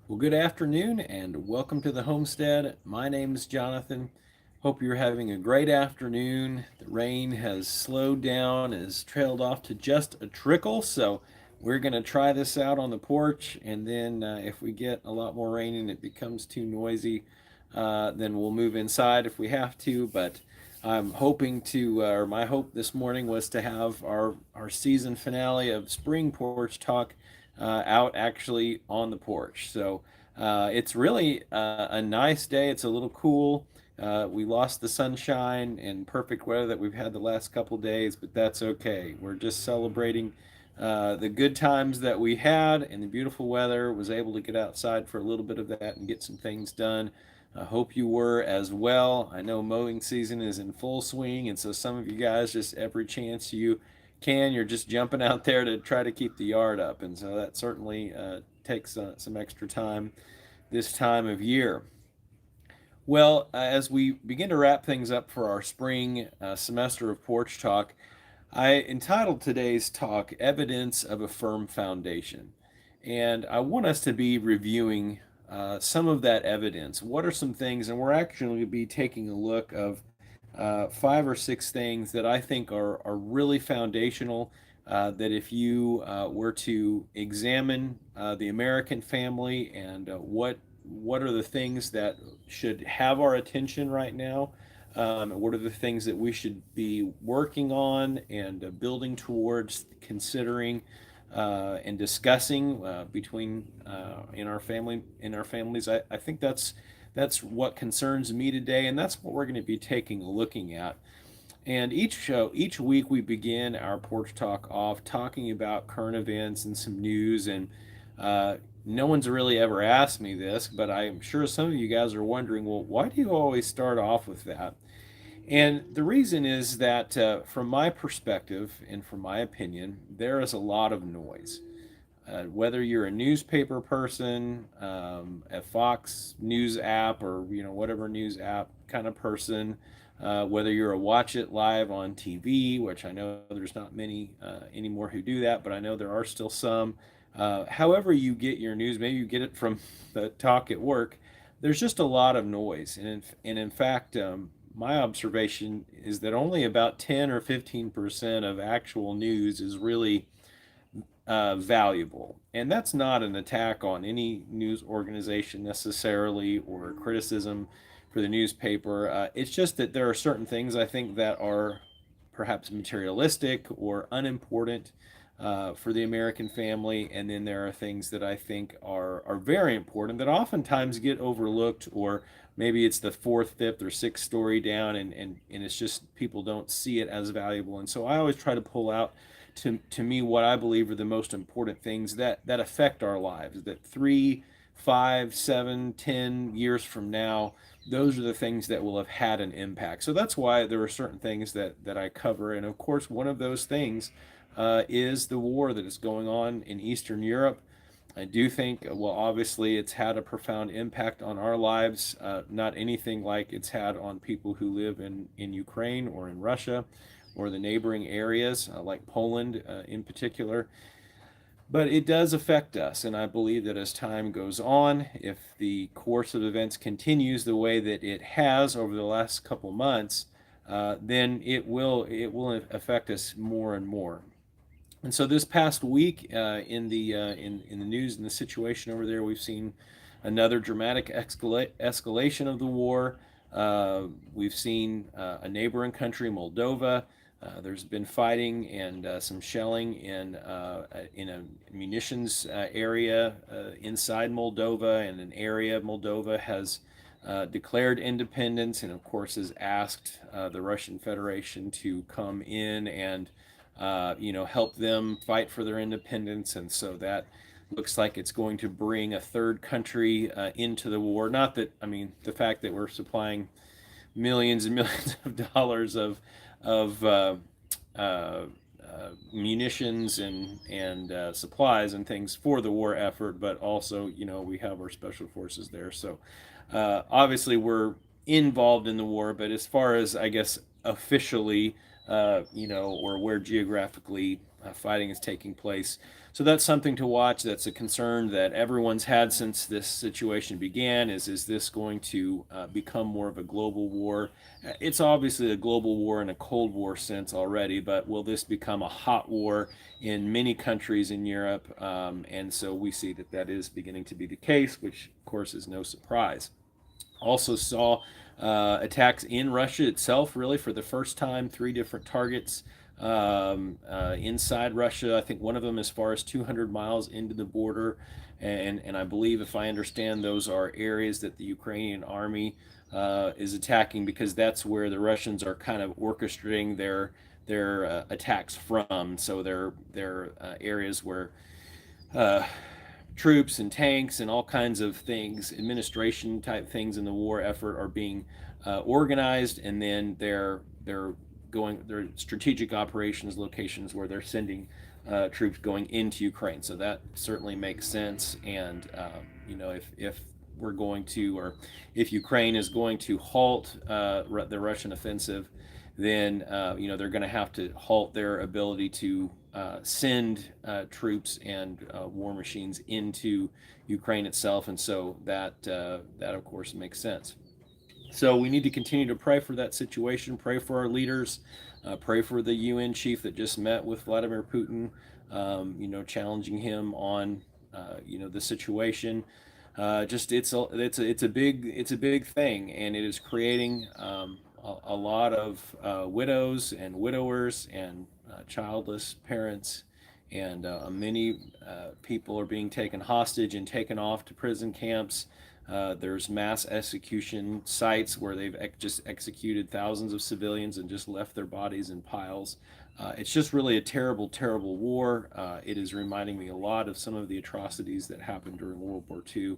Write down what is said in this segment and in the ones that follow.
Well, good afternoon and welcome to the homestead. My name is Jonathan. Hope you're having a great afternoon. The rain has slowed down, has trailed off to just a trickle, so we're going to try this out on the porch. And then, if we get a lot more rain and it becomes too noisy, then we'll move inside if we have to. But I'm hoping to, or my hope this morning was to have our season finale of Spring Porch Talk out actually on the porch. So it's really a nice day. It's a little cool. We lost the sunshine and perfect weather that we've had the last couple days, but that's okay. We're just celebrating the good times that we had and the beautiful weather. Was able to get outside for a little bit of that and get some things done. I hope you were as well. I know mowing season is in full swing, and so some of you guys, just every chance you can, you're just jumping out there to try to keep the yard up, and so that certainly takes some extra time this time of year. Well, as we begin to wrap things up for our spring semester of Porch Talk, I entitled today's talk Evidence of a Firm Foundation. And I want us to be reviewing some of that evidence. What are some things, and we're actually going to be taking a look of 5 or 6 things that I think are really foundational. That if you were to examine the American family and what are the things that should have our attention right now, what are the things that we should be working on and building towards, considering and discussing between in our families. I think that's what concerns me today, and that's what we're going to be taking a looking at. And each week we begin our Porch Talk off talking about current events and some news. And no one's really ever asked me this, but I'm sure some of you guys are wondering, well, why do you always start off with that? And the reason is that, from my perspective and from my opinion, there is a lot of noise. Whether you're a newspaper person, a Fox News app, or whatever news app kind of person, whether you're a watch it live on TV, which I know there's not many anymore who do that, but I know there are still some. However you get your news, maybe you get it from the talk at work. There's just a lot of noise, and in fact, my observation is that only about 10 or 15% of actual news is really valuable. And that's not an attack on any news organization necessarily or criticism for the newspaper. It's just that there are certain things I think that are perhaps materialistic or unimportant for the American family, and then there are things that I think are very important that oftentimes get overlooked, or maybe it's the fourth, fifth, or sixth story down, and it's just people don't see it as valuable. And so I always try to pull out to me what I believe are the most important things that affect our lives. That 3, 5, 7, 10 years from now, those are the things that will have had an impact. So that's why there are certain things that I cover. And of course, one of those things is the war that is going on in Eastern Europe. I do think, well, obviously, it's had a profound impact on our lives, not anything like it's had on people who live in Ukraine or in Russia or the neighboring areas, like Poland in particular. But it does affect us, and I believe that as time goes on, if the course of events continues the way that it has over the last couple months, then it will affect us more and more. And so this past week, in the news and the situation over there, we've seen another dramatic escalation of the war. We've seen a neighboring country, Moldova. There's been fighting and some shelling in a munitions area inside Moldova, and an area of Moldova has declared independence, and of course has asked the Russian Federation to come in and help them fight for their independence. And so that looks like it's going to bring a third country into the war. Not that, I mean, the fact that we're supplying millions and millions of dollars of munitions and supplies and things for the war effort, but also, we have our special forces there. So obviously we're involved in the war, but as far as, I guess, officially, or where geographically fighting is taking place, So that's something to watch. That's a concern that everyone's had since this situation began. Is this going to become more of a global war? It's obviously a global war in a Cold War sense already, but will this become a hot war in many countries in Europe? And so we see that that is beginning to be the case, which of course is no surprise. Also saw attacks in Russia itself, really for the first time, three different targets inside Russia. I think one of them as far as 200 miles into the border. And I believe, if I understand, those are areas that the Ukrainian army is attacking because that's where the Russians are kind of orchestrating their attacks from. So they're areas where uh, troops and tanks and all kinds of things, administration type things in the war effort are being organized, and then they're going their strategic operations locations where they're sending troops going into Ukraine. So that certainly makes sense. And if we're going to, or if Ukraine is going to halt the Russian offensive, then they're going to have to halt their ability to send troops and war machines into Ukraine itself, and so that of course makes sense. So we need to continue to pray for that situation, pray for our leaders, pray for the UN chief that just met with Vladimir Putin, challenging him on the situation. Just it's a big thing, and it is creating a lot of widows and widowers and childless parents, and many people are being taken hostage and taken off to prison camps. There's mass execution sites where they've just executed thousands of civilians and just left their bodies in piles. It's just really a terrible, terrible war. It is reminding me a lot of some of the atrocities that happened during World War II,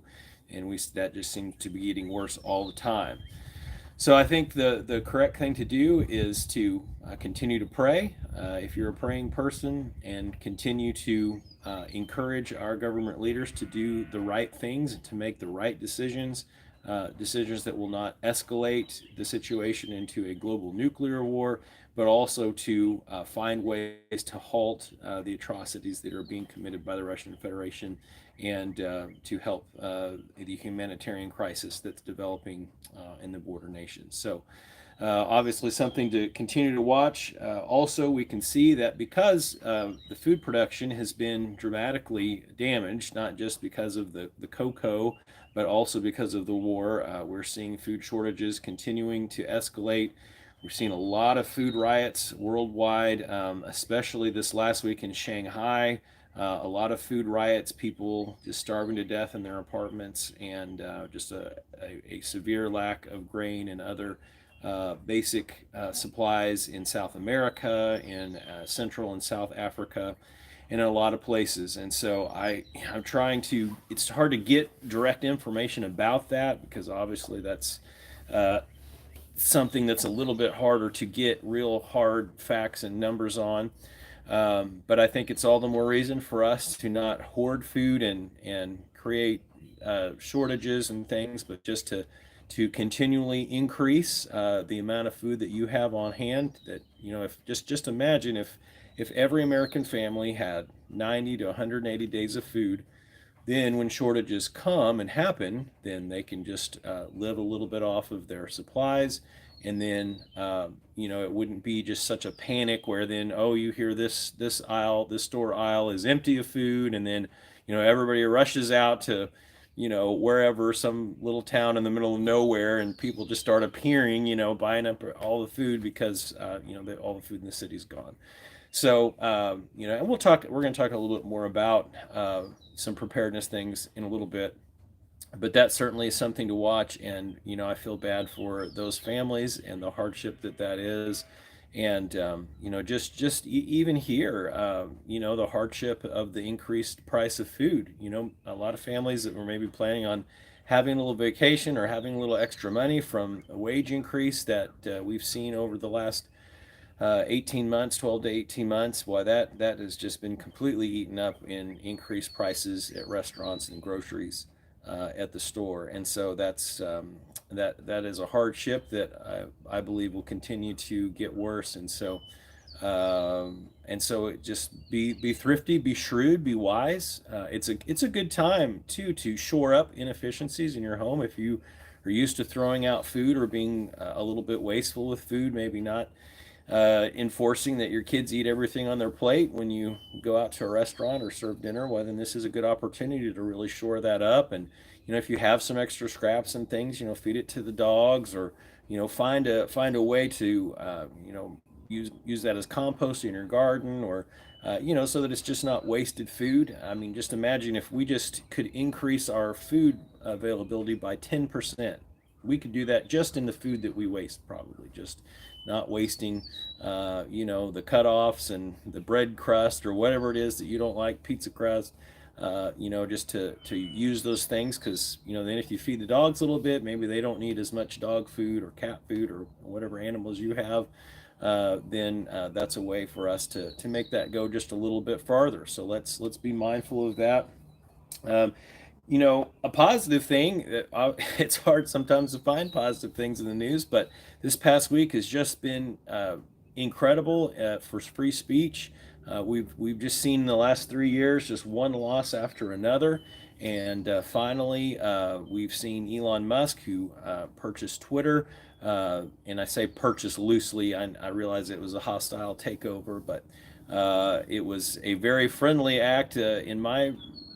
and that just seems to be getting worse all the time. So I think the correct thing to do is to continue to pray if you're a praying person, and continue to encourage our government leaders to do the right things, to make the right decisions, decisions that will not escalate the situation into a global nuclear war, but also to find ways to halt the atrocities that are being committed by the Russian Federation, and to help the humanitarian crisis that's developing in the border nations. So, obviously, something to continue to watch. Also, we can see that because the food production has been dramatically damaged, not just because of the cocoa, but also because of the war, we're seeing food shortages continuing to escalate. We've seen a lot of food riots worldwide, especially this last week in Shanghai. A lot of food riots, people just starving to death in their apartments, and just a severe lack of grain and other basic supplies in South America, in Central and South Africa, and in a lot of places. And so I'm trying to, it's hard to get direct information about that because obviously that's uh, something that's a little bit harder to get real hard facts and numbers on. But I think it's all the more reason for us to not hoard food and create shortages and things, but just to continually increase the amount of food that you have on hand. That if just imagine if every American family had 90 to 180 days of food, then when shortages come and happen, then they can just live a little bit off of their supplies. And then it wouldn't be just such a panic where then, oh, you hear this store aisle is empty of food, and then everybody rushes out to wherever, some little town in the middle of nowhere, and people just start appearing, buying up all the food because all the food in the city's gone. So, and we're going to talk a little bit more about some preparedness things in a little bit, but that certainly is something to watch. And, I feel bad for those families and the hardship that is. And, even here, the hardship of the increased price of food. A lot of families that were maybe planning on having a little vacation or having a little extra money from a wage increase that we've seen over the last 18 months, 12 to 18 months, why that has just been completely eaten up in increased prices at restaurants and groceries at the store. And so that is a hardship that I believe will continue to get worse. And so And so it just be thrifty, be shrewd, be wise. It's a good time too to shore up inefficiencies in your home if you are used to throwing out food or being a little bit wasteful with food, maybe not enforcing that your kids eat everything on their plate when you go out to a restaurant or serve dinner. Well, then this is a good opportunity to really shore that up. And if you have some extra scraps and things, feed it to the dogs, or find a way to use that as compost in your garden, or so that it's just not wasted food. I mean, just imagine if we just could increase our food availability by 10%. We could do that just in the food that we waste, probably just not wasting, the cutoffs and the bread crust or whatever it is that you don't like, pizza crust. Just to use those things, because then if you feed the dogs a little bit, maybe they don't need as much dog food or cat food or whatever animals you have. Then that's a way for us to make that go just a little bit farther. So let's be mindful of that. Um, a positive thing, it's hard sometimes to find positive things in the news, but this past week has just been incredible for free speech. We've just seen in the last 3 years just one loss after another. And finally, we've seen Elon Musk, who purchased Twitter. And I say purchase loosely. I realize it was a hostile takeover, but it was a very friendly act in my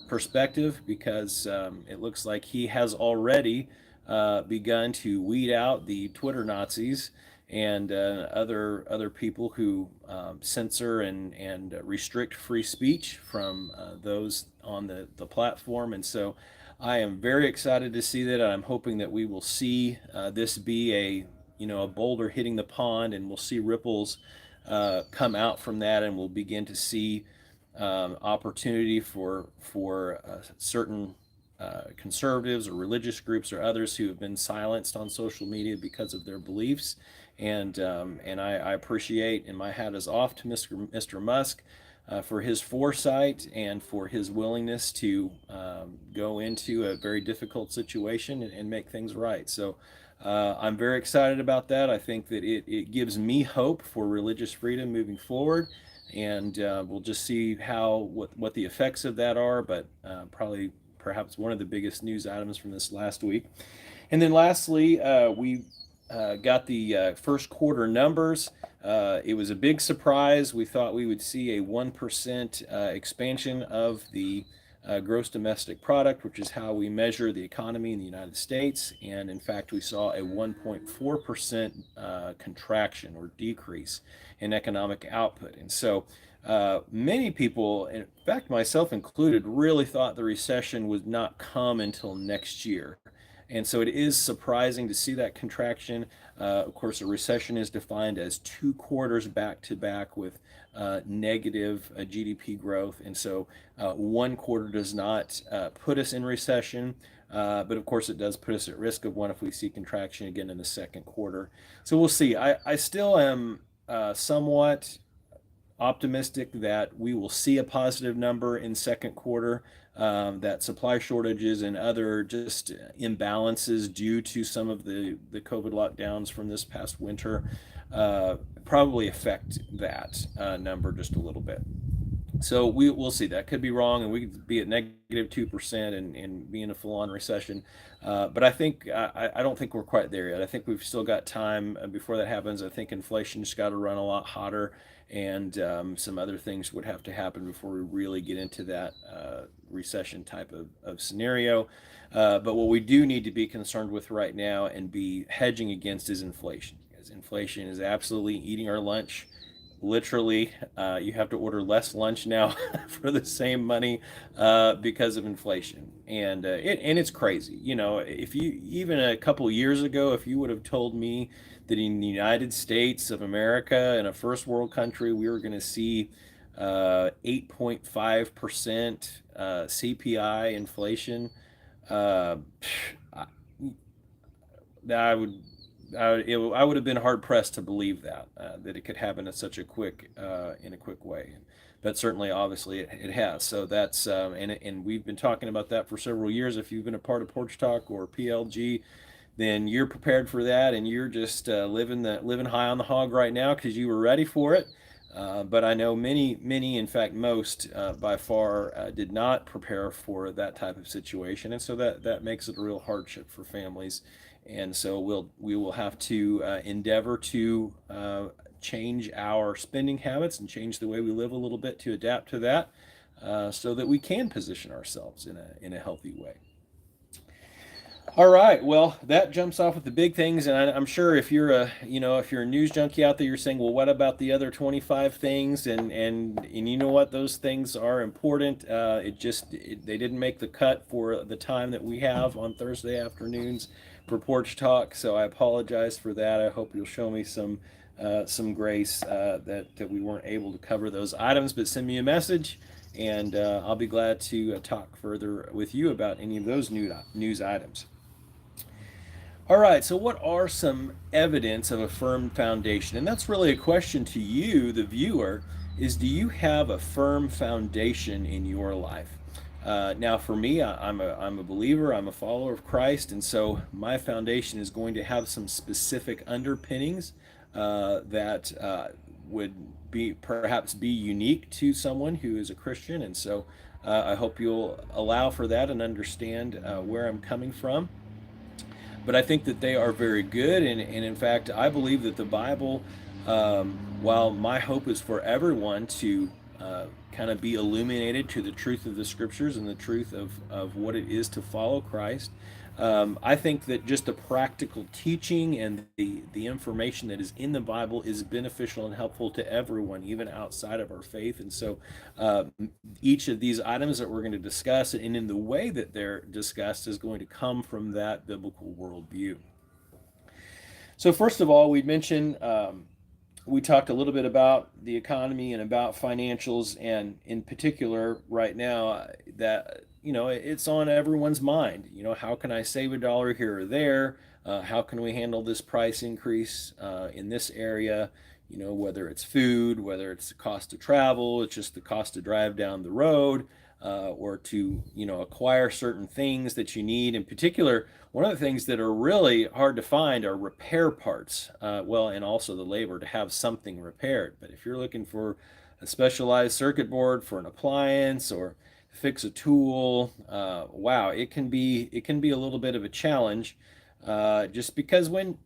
perspective, because it looks like he has already begun to weed out the Twitter Nazis and other people who censor and restrict free speech from those on the platform. And so I am very excited to see that. I'm hoping that we will see this be a boulder hitting the pond, and we'll see ripples come out from that, and we'll begin to see opportunity for certain conservatives or religious groups or others who have been silenced on social media because of their beliefs. And I appreciate, and my hat is off to Mr. Musk for his foresight and for his willingness to go into a very difficult situation and make things right. So I'm very excited about that. I think that it gives me hope for religious freedom moving forward. And we'll just see what the effects of that are, but probably perhaps one of the biggest news items from this last week. And then lastly, we got the first quarter numbers. It was a big surprise. We thought we would see a 1% expansion of the gross domestic product, which is how we measure the economy in the United States. And in fact, we saw a 1.4% contraction or decrease in economic output. And so many people, in fact, myself included, really thought the recession would not come until next year. And so it is surprising to see that contraction. Of course, a recession is defined as 2 quarters back to back with negative GDP growth. And so one quarter does not put us in recession. But of course, it does put us at risk of one if we see contraction again in the second quarter. So we'll see. I still am somewhat optimistic that we will see a positive number in second quarter, that supply shortages and other just imbalances due to some of the COVID lockdowns from this past winter probably affect that number just a little bit. So we'll see. That could be wrong, and we could be at -2% and be in a full-on recession. But I don't think we're quite there yet. I think we've still got time before that happens. I think inflation's got to run a lot hotter, and some other things would have to happen before we really get into that recession type of scenario. But what we do need to be concerned with right now and be hedging against is inflation, because inflation is absolutely eating our lunch. Literally, you have to order less lunch now for the same money because of inflation, and it's crazy. If you even a couple years ago, if you would have told me that in the United States of America, in a first world country, we were going to see 8.5% CPI inflation, uh, I would I would have been hard pressed to believe that it could happen in a quick way, but certainly, obviously, it has. So that's and we've been talking about that for several years. If you've been a part of Porch Talk or PLG, then you're prepared for that, and you're just living high on the hog right now because you were ready for it. But I know many, in fact, most by far did not prepare for that type of situation, and so that makes it a real hardship for families. And so we will have to endeavor to change our spending habits and change the way we live a little bit to adapt to that, so that we can position ourselves in a healthy way. All right. Well, that jumps off with the big things, and I'm sure if you're a if you're a news junkie out there, you're saying, well, what about the other 25 things? And you know what? Those things are important. They didn't make the cut for the time that we have on Thursday afternoons for Porch Talk, so I apologize for that. I hope you'll show me some grace that we weren't able to cover those items, but send me a message. And I'll be glad to talk further with you about any of those news items. All right, so what are some evidence of a firm foundation? And that's really a question to you, the viewer, is do you have a firm foundation in your life? Now, for me, I'm a believer, I'm a follower of Christ, and so my foundation is going to have some specific underpinnings that would perhaps be unique to someone who is a Christian. And so I hope you'll allow for that and understand where I'm coming from. But I think that they are very good. And in fact, I believe that the Bible, while my hope is for everyone to kind of be illuminated to the truth of the scriptures and the truth of what it is to follow Christ, I think that just the practical teaching and the information that is in the Bible is beneficial and helpful to everyone, even outside of our faith. And so each of these items that we're going to discuss, and in the way that they're discussed, is going to come from that biblical worldview. So first of all, we talked a little bit about the economy and about financials, and in particular right now that it's on everyone's mind. How can I save a dollar here or there? How can we handle this price increase in this area? Whether it's food, whether it's the cost of travel, it's just the cost to drive down the road, or to acquire certain things that you need. In particular, one of the things that are really hard to find are repair parts. And also the labor to have something repaired. But if you're looking for a specialized circuit board for an appliance or fix a tool, wow, it can be a little bit of a challenge. Just because when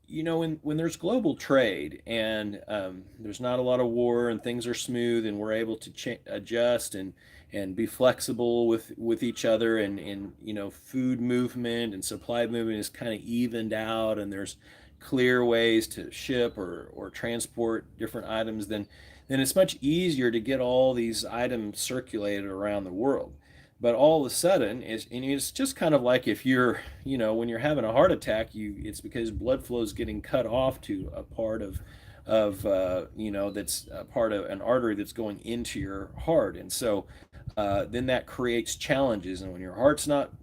there's global trade and there's not a lot of war and things are smooth and we're able to adjust and be flexible with each other, and food movement and supply movement is kind of evened out, and there's clear ways to ship or transport different items, then it's much easier to get all these items circulated around the world. But all of a sudden, it's just kind of like if you're, when you're having a heart attack, it's because blood flow is getting cut off to a part of that's a part of an artery that's going into your heart. And so then that creates challenges. And when your heart's not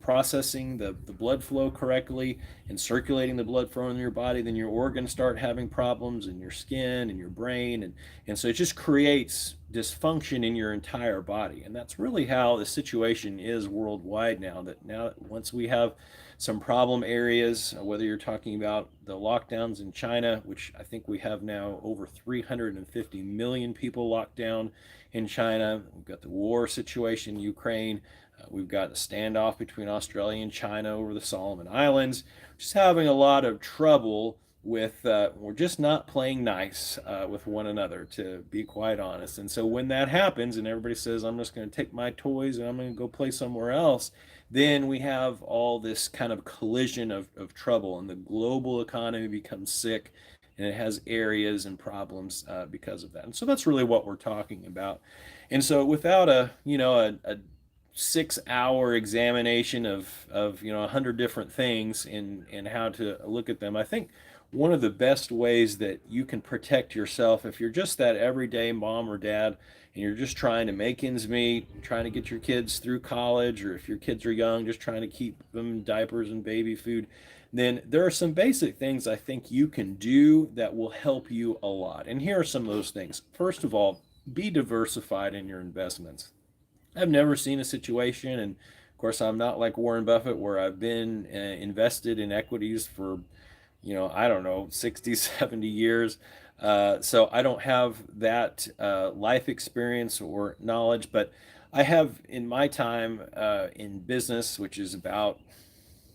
processing the blood flow correctly and circulating the blood flow in your body, then your organs start having problems in your skin and your brain. And so it just creates dysfunction in your entire body. And that's really how the situation is worldwide now. That now, once we have some problem areas, whether you're talking about the lockdowns in China, which I think we have now over 350 million people locked down in China. We've got the war situation in Ukraine. We've got a standoff between Australia and China over the Solomon Islands. Just having a lot of trouble with, we're just not playing nice with one another, to be quite honest. And so when that happens and everybody says, I'm just going to take my toys and I'm going to go play somewhere else, then we have all this kind of collision of trouble, and the global economy becomes sick, and it has areas and problems because of that. And so that's really what we're talking about. And so without a 6-hour examination of 100 different things and how to look at them, I think one of the best ways that you can protect yourself, if you're just that everyday mom or dad and you're just trying to make ends meet, trying to get your kids through college, or if your kids are young, just trying to keep them in diapers and baby food, then there are some basic things I think you can do that will help you a lot. And here are some of those things. First of all, be diversified in your investments. I've never seen a situation, and of course I'm not like Warren Buffett, where I've been invested in equities for I don't know, 60, 70 years. So I don't have that life experience or knowledge, but I have in my time in business, which is about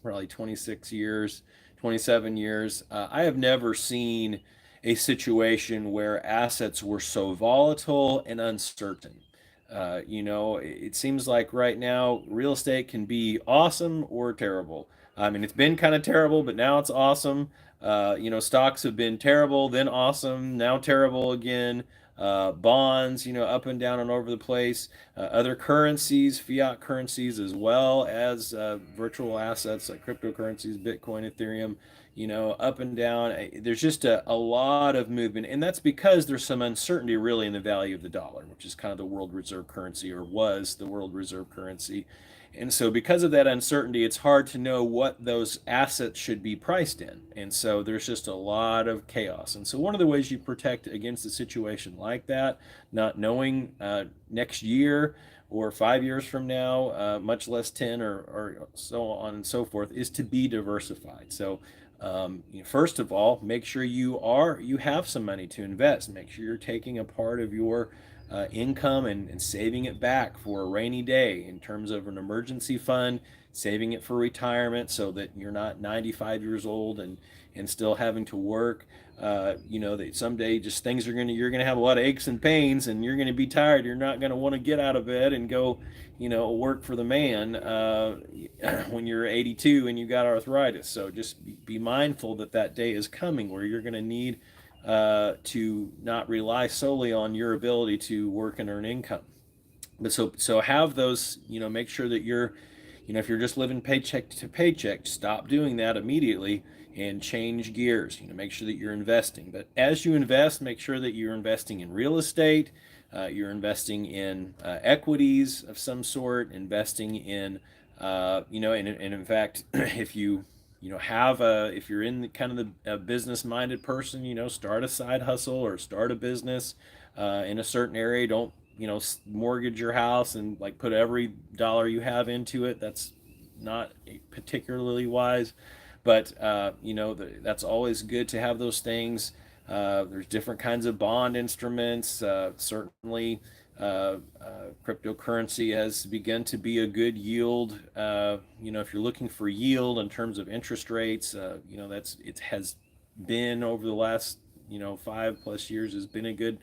probably 26 years, 27 years. I have never seen a situation where assets were so volatile and uncertain. It seems like right now real estate can be awesome or terrible. I mean, it's been kind of terrible, but now it's awesome. Stocks have been terrible, then awesome, now terrible again. Bonds, up and down and over the place. Other currencies, fiat currencies, as well as virtual assets like cryptocurrencies, Bitcoin, Ethereum, up and down. There's just a lot of movement. And that's because there's some uncertainty really in the value of the dollar, which is kind of the world reserve currency or was the world reserve currency. And so, because of that uncertainty, it's hard to know what those assets should be priced in. And so, there's just a lot of chaos. And so, one of the ways you protect against a situation like that, not knowing next year or 5 years from now, much less 10 or so on and so forth, is to be diversified. So, first of all, make sure you have some money to invest. Make sure you're taking a part of your income and saving it back for a rainy day in terms of an emergency fund, saving it for retirement so that you're not 95 years old and still having to work. That someday just things you're gonna have a lot of aches and pains, and you're gonna be tired. You're not gonna want to get out of bed and go, work for the man when you're 82 and you got arthritis. So just be mindful that that day is coming where you're gonna need to not rely solely on your ability to work and earn income. But so have those, make sure that if you're just living paycheck to paycheck, stop doing that immediately and change gears. Make sure that you're investing. But as you invest, make sure that you're investing in real estate, you're investing in equities of some sort, investing in, and in fact, if if you're in kind of the business-minded person, start a side hustle or start a business in a certain area. Don't, mortgage your house and like put every dollar you have into it. That's not particularly wise, but that's always good to have those things. There's different kinds of bond instruments. Certainly, cryptocurrency has begun to be a good yield. If you're looking for yield in terms of interest rates, it has been over the last 5+ years has been a good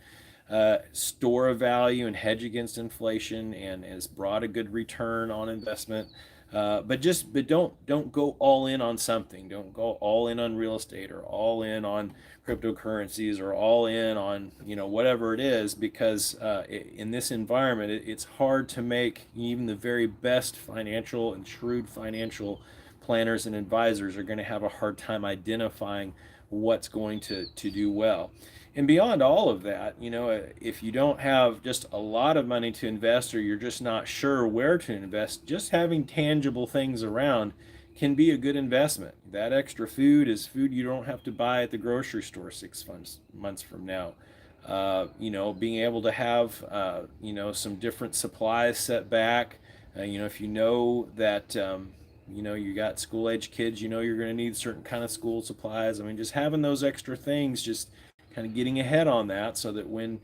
store of value and hedge against inflation and has brought a good return on investment. But don't go all in on something. Don't go all in on real estate or all in on cryptocurrencies or all in on whatever it is, because in this environment it's hard to make. Even the very best financial and shrewd financial planners and advisors are going to have a hard time identifying what's going to do well. And beyond all of that, if you don't have just a lot of money to invest or you're just not sure where to invest, just having tangible things around can be a good investment. That extra food is food you don't have to buy at the grocery store 6 months from now. Being able to have, some different supplies set back. If you know that, you got school age kids, you're going to need certain kind of school supplies. I mean, just having those extra things, just kind of getting ahead on that so that when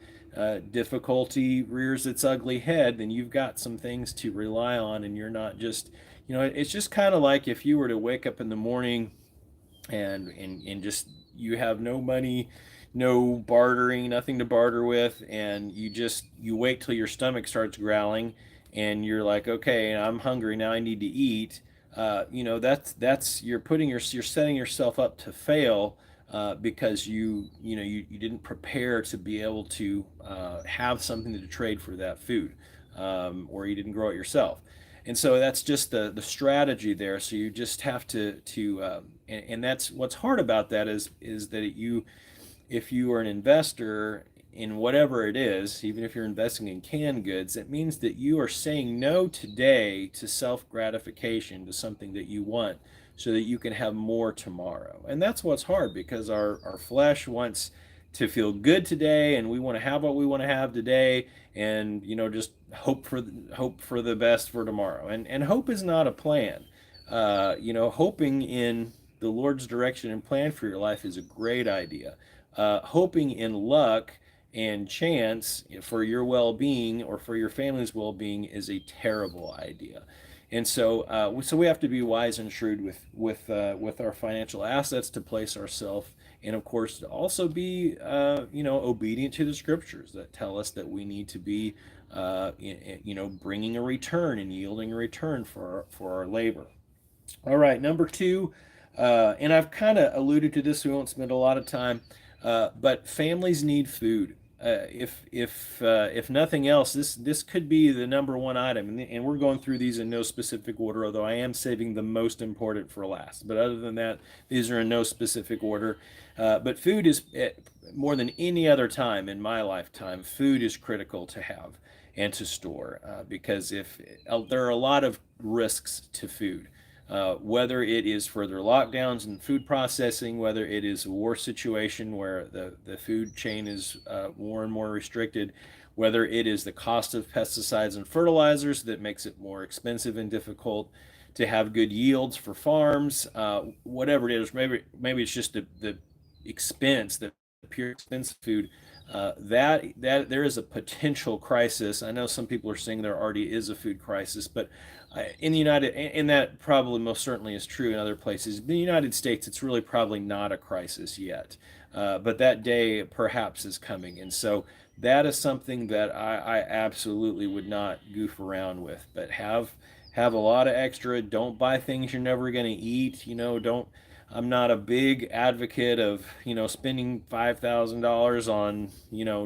difficulty rears its ugly head, then you've got some things to rely on and you're not just, it's just kind of like if you were to wake up in the morning and just you have no money, no bartering, nothing to barter with, and you wait till your stomach starts growling and you're like, okay, I'm hungry now, I need to eat. That's you're setting yourself up to fail because you didn't prepare to be able to have something to trade for that food, or you didn't grow it yourself. And so that's just the strategy there. So you just have and that's what's hard about that is that if you are an investor in whatever it is, even if you're investing in canned goods, it means that you are saying no today to self gratification, to something that you want, so that you can have more tomorrow. And that's what's hard because our flesh wants to feel good today and we want to have what we want to have today and just hope for the best for tomorrow. And hope is not a plan. Hoping in the Lord's direction and plan for your life is a great idea. hoping in luck and chance for your well-being or for your family's well-being is a terrible idea. And so we have to be wise and shrewd with our financial assets to place ourselves, and of course to also be obedient to the scriptures that tell us that we need to be bringing a return and yielding a return for our labor. All right, number two, and I've kind of alluded to this. We won't spend a lot of time, but families need food. If nothing else, this could be the number one item, and we're going through these in no specific order. Although I am saving the most important for last. But other than that, these are in no specific order. But food is more than any other time in my lifetime. Food is critical to have and to store because if there are a lot of risks to food. Whether it is further lockdowns and food processing, whether it is a war situation where the food chain is more and more restricted, whether it is the cost of pesticides and fertilizers that makes it more expensive and difficult to have good yields for farms, whatever it is, maybe it's just the expense, the pure expense of food. That there is a potential crisis. I know some people are saying there already is a food crisis, but in the United, and that probably most certainly is true in other places. In the United States, it's really probably not a crisis yet, but that day perhaps is coming, and so that is something that I absolutely would not goof around with. But have a lot of extra. Don't buy things you're never going to eat. Don't. I'm not a big advocate of spending $5,000 on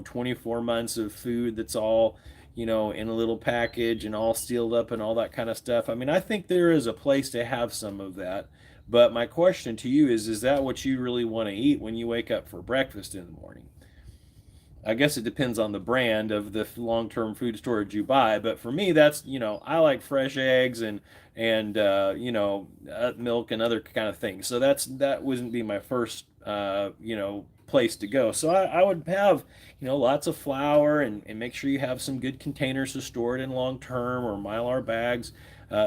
24 months of food that's all in a little package and all sealed up and all that kind of stuff. I mean, I think there is a place to have some of that. But my question to you is that what you really want to eat when you wake up for breakfast in the morning? I guess it depends on the brand of the long-term food storage you buy, but for me, that's I like fresh eggs and milk and other kind of things. So that wouldn't be my first place to go. So I would have lots of flour and make sure you have some good containers to store it in long-term or Mylar bags.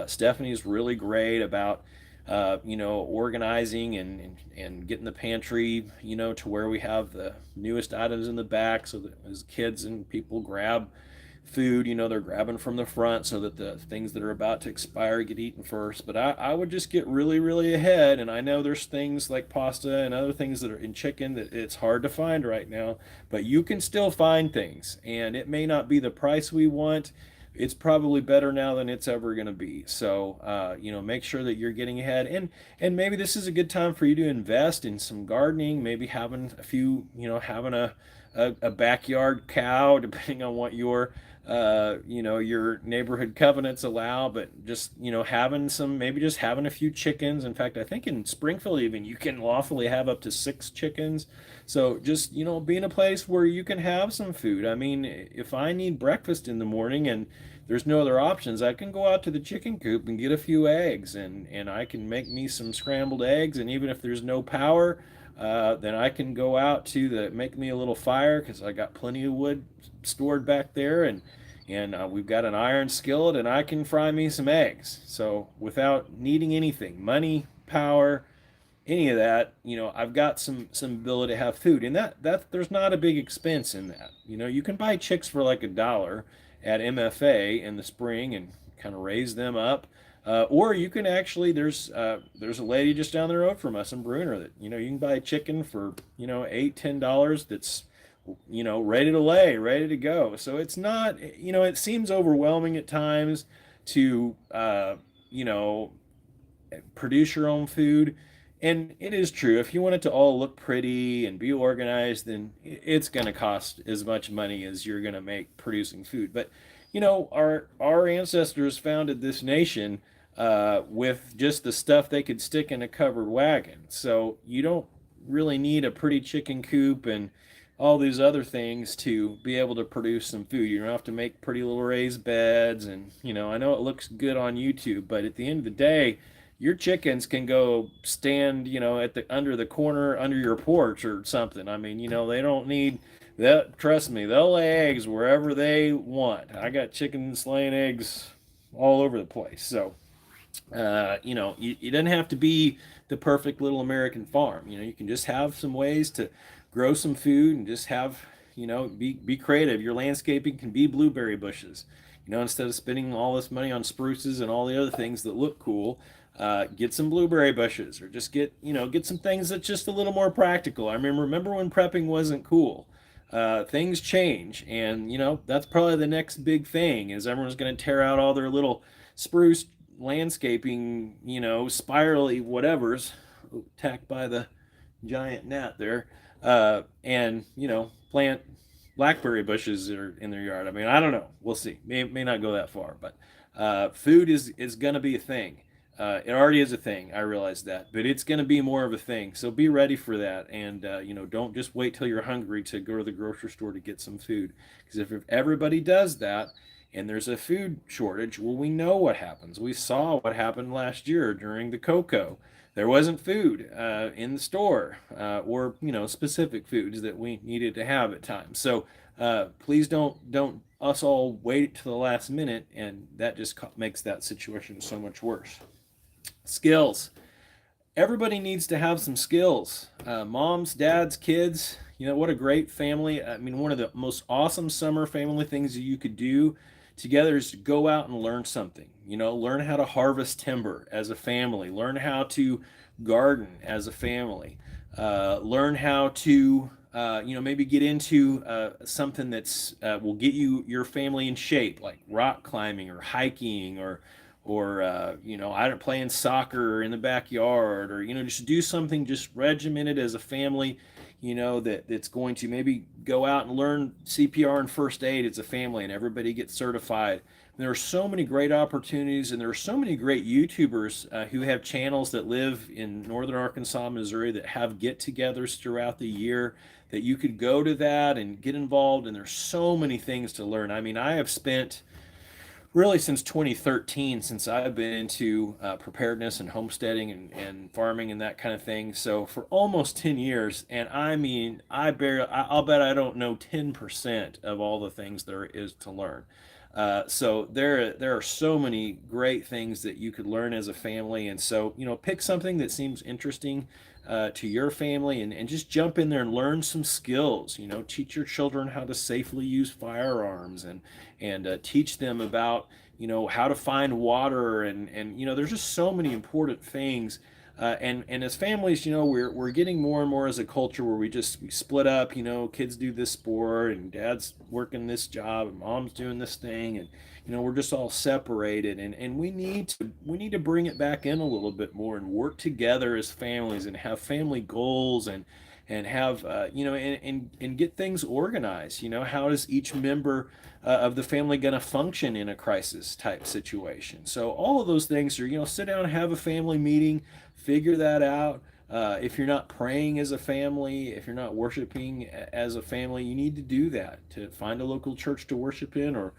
Stephanie's really great about organizing and getting the pantry, to where we have the newest items in the back so that as kids and people grab food, they're grabbing from the front so that the things that are about to expire get eaten first. But I would just get really, really ahead. And I know there's things like pasta and other things that are in chicken that it's hard to find right now, but you can still find things. And it may not be the price we want. It's probably better now than it's ever going to be. So, make sure that you're getting ahead, and maybe this is a good time for you to invest in some gardening. Maybe having a few, having a backyard cow, depending on what your neighborhood covenants allow. But just maybe just having a few chickens. In fact, I think in Springfield even you can lawfully have up to 6 chickens. So just be in a place where you can have some food. I mean, if I need breakfast in the morning and there's no other options, I can go out to the chicken coop and get a few eggs, and I can make me some scrambled eggs. And even if there's no power, then I can go out to make me a little fire because I got plenty of wood stored back there, and we've got an iron skillet, and I can fry me some eggs. So without needing anything, money, power, any of that, I've got some ability to have food, and that there's not a big expense in that. You can buy chicks for like $1 at MFA in the spring and kind of raise them up, or you can actually there's a lady just down the road from us in Bruner that you can buy a chicken for $8-10 that's ready to lay, ready to go. So it's not it seems overwhelming at times to produce your own food. And it is true, if you want it to all look pretty and be organized, then it's going to cost as much money as you're going to make producing food. But our ancestors founded this nation with just the stuff they could stick in a covered wagon. So you don't really need a pretty chicken coop and all these other things to be able to produce some food. You don't have to make pretty little raised beds, and I know it looks good on YouTube, but at the end of the day, your chickens can go stand, at the under the corner under your porch or something. I mean, they don't need that. Trust me, they'll lay eggs wherever they want. I got chickens laying eggs all over the place. So You doesn't have to be the perfect little American farm. You can just have some ways to grow some food and just have, be creative. Your landscaping can be blueberry bushes. Instead of spending all this money on spruces and all the other things that look cool, get some blueberry bushes, or just get some things that's just a little more practical. I remember when prepping wasn't cool. Things change, and that's probably the next big thing is everyone's going to tear out all their little spruce landscaping, spirally whatevers, attacked by the giant gnat there, and plant blackberry bushes that are in their yard. I mean, I don't know. We'll see. May not go that far, but food is going to be a thing. It already is a thing. I realize that, but it's going to be more of a thing. So be ready for that, and don't just wait till you're hungry to go to the grocery store to get some food. Because if everybody does that, and there's a food shortage, well, we know what happens. We saw what happened last year during the cocoa. There wasn't food in the store, or specific foods that we needed to have at times. So please don't us all wait to the last minute, and that just makes that situation so much worse. Skills. Everybody needs to have some skills. Moms, dads, kids. What a great family. I mean, one of the most awesome summer family things that you could do together is to go out and learn something. Learn how to harvest timber as a family, learn how to garden as a family, learn how to maybe get into something that's will get your family in shape, like rock climbing or hiking, or I don't playing soccer in the backyard, or just do something just regimented as a family, that's going to maybe go out and learn CPR and first aid as a family, and everybody gets certified. And there are so many great opportunities, and there are so many great YouTubers who have channels that live in northern Arkansas, Missouri, that have get-togethers throughout the year, that you could go to that and get involved. And there's so many things to learn. I mean, I have spent really since 2013, since I've been into preparedness and homesteading and farming and that kind of thing. So for almost 10 years, and I mean, I'll bet I don't know 10% of all the things there is to learn. So there are so many great things that you could learn as a family, and so pick something that seems interesting to your family, and just jump in there and learn some skills. Teach your children how to safely use firearms, and teach them about how to find water, and there's just so many important things. And as families, we're getting more and more as a culture where we split up. Kids do this sport, and dad's working this job, and mom's doing this thing, and we're just all separated. And we need to bring it back in a little bit more and work together as families, and have family goals, and have and get things organized. How is each member of the family going to function in a crisis type situation? So all of those things are, sit down and have a family meeting, figure that out. If you're not praying as a family, if you're not worshiping as a family, you need to do that, to find a local church to worship in, or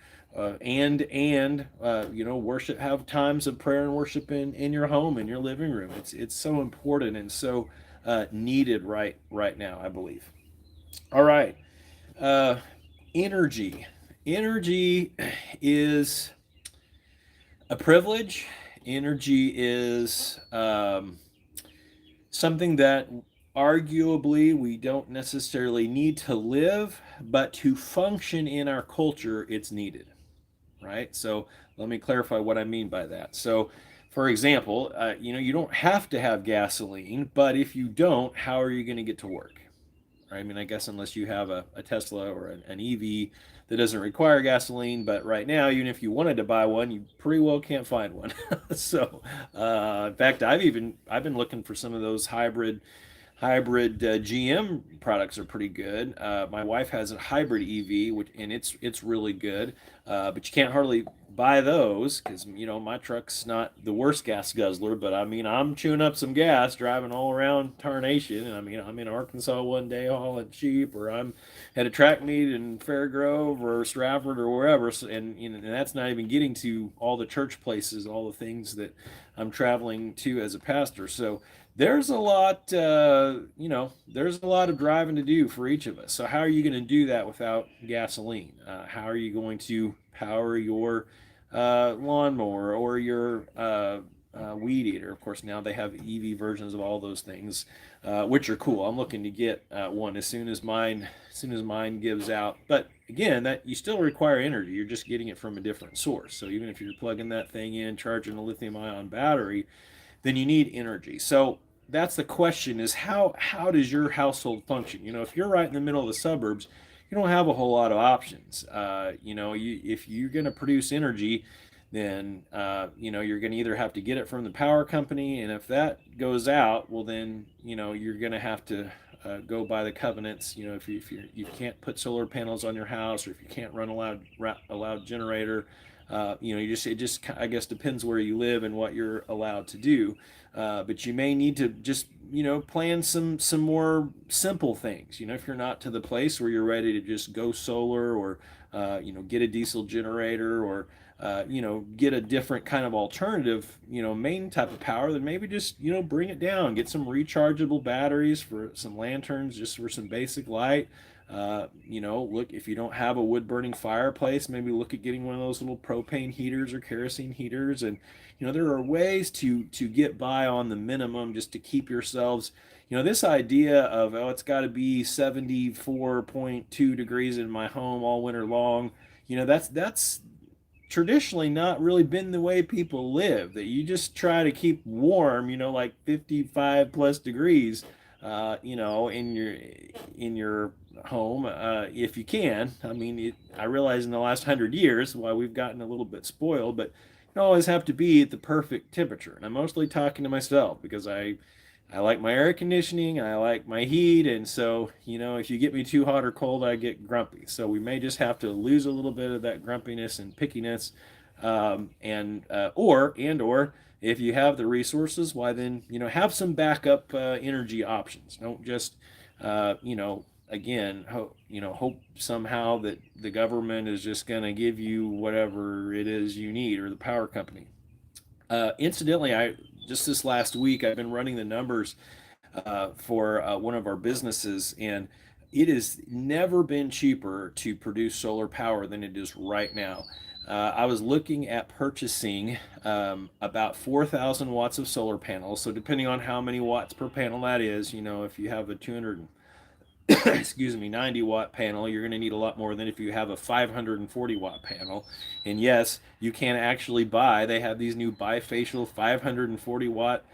worship, have times of prayer and worship in your home, in your living room. It's so important, and so needed right now, I believe. All right. uh, Energy. Energy is a privilege. Energy is something that arguably we don't necessarily need to live, but to function in our culture, it's needed, right? So let me clarify what I mean by that. So, for example, you don't have to have gasoline, but if you don't, how are you going to get to work? Right? I mean, I guess unless you have a Tesla or an EV that doesn't require gasoline, but right now, even if you wanted to buy one, you pretty well can't find one. So, in fact, I've been looking for some of those hybrid GM products are pretty good. My wife has a hybrid EV, and it's really good, but you can't hardly buy those because my truck's not the worst gas guzzler, but I mean I'm chewing up some gas driving all around Tarnation, and I mean I'm in Arkansas one day hauling sheep, or I'm at a track meet in Fairgrove or Stratford or wherever, and that's not even getting to all the church places, all the things that I'm traveling to as a pastor. So there's a lot of driving to do for each of us. So how are you going to do that without gasoline? How are you going to power your lawnmower, or your weed eater. Of course, now they have EV versions of all those things, which are cool. I'm looking to get one as soon as mine gives out. But again, that you still require energy. You're just getting it from a different source. So even if you're plugging that thing in, charging a lithium-ion battery, then you need energy. So that's the question: is how does your household function? If you're right in the middle of the suburbs, you don't have a whole lot of options. If you're going to produce energy, then you're going to either have to get it from the power company, and if that goes out, well then you're going to have to go by the covenants. If you can't put solar panels on your house, or if you can't run a loud generator, it just I guess depends where you live and what you're allowed to do. But you may need to just plan some more simple things. If you're not to the place where you're ready to just go solar, or get a diesel generator, or get a different kind of alternative, main type of power, then maybe just, bring it down, get some rechargeable batteries for some lanterns, just for some basic light. Look, if you don't have a wood burning fireplace, maybe look at getting one of those little propane heaters or kerosene heaters. And, there are ways to get by on the minimum, just to keep yourselves, this idea of, oh, it's got to be 74.2 degrees in my home all winter long. That's traditionally not really been the way people live. That you just try to keep warm, like 55 plus degrees, in your home, if you can. I mean, I realize in the last 100 years why we've gotten a little bit spoiled, but you don't always have to be at the perfect temperature. And I'm mostly talking to myself, because I like my air conditioning, I like my heat, and so, if you get me too hot or cold, I get grumpy. So we may just have to lose a little bit of that grumpiness and pickiness, or if you have the resources, why then, have some backup energy options. Don't just, again, hope somehow that the government is just going to give you whatever it is you need, or the power company. Incidentally, I just this last week I've been running the numbers for one of our businesses, and it has never been cheaper to produce solar power than it is right now. I was looking at purchasing about 4,000 watts of solar panels. So depending on how many watts per panel that is, if you have a 200 excuse me, 90-watt panel, you're going to need a lot more than if you have a 540-watt panel. And yes, you can actually they have these new bifacial 540-watt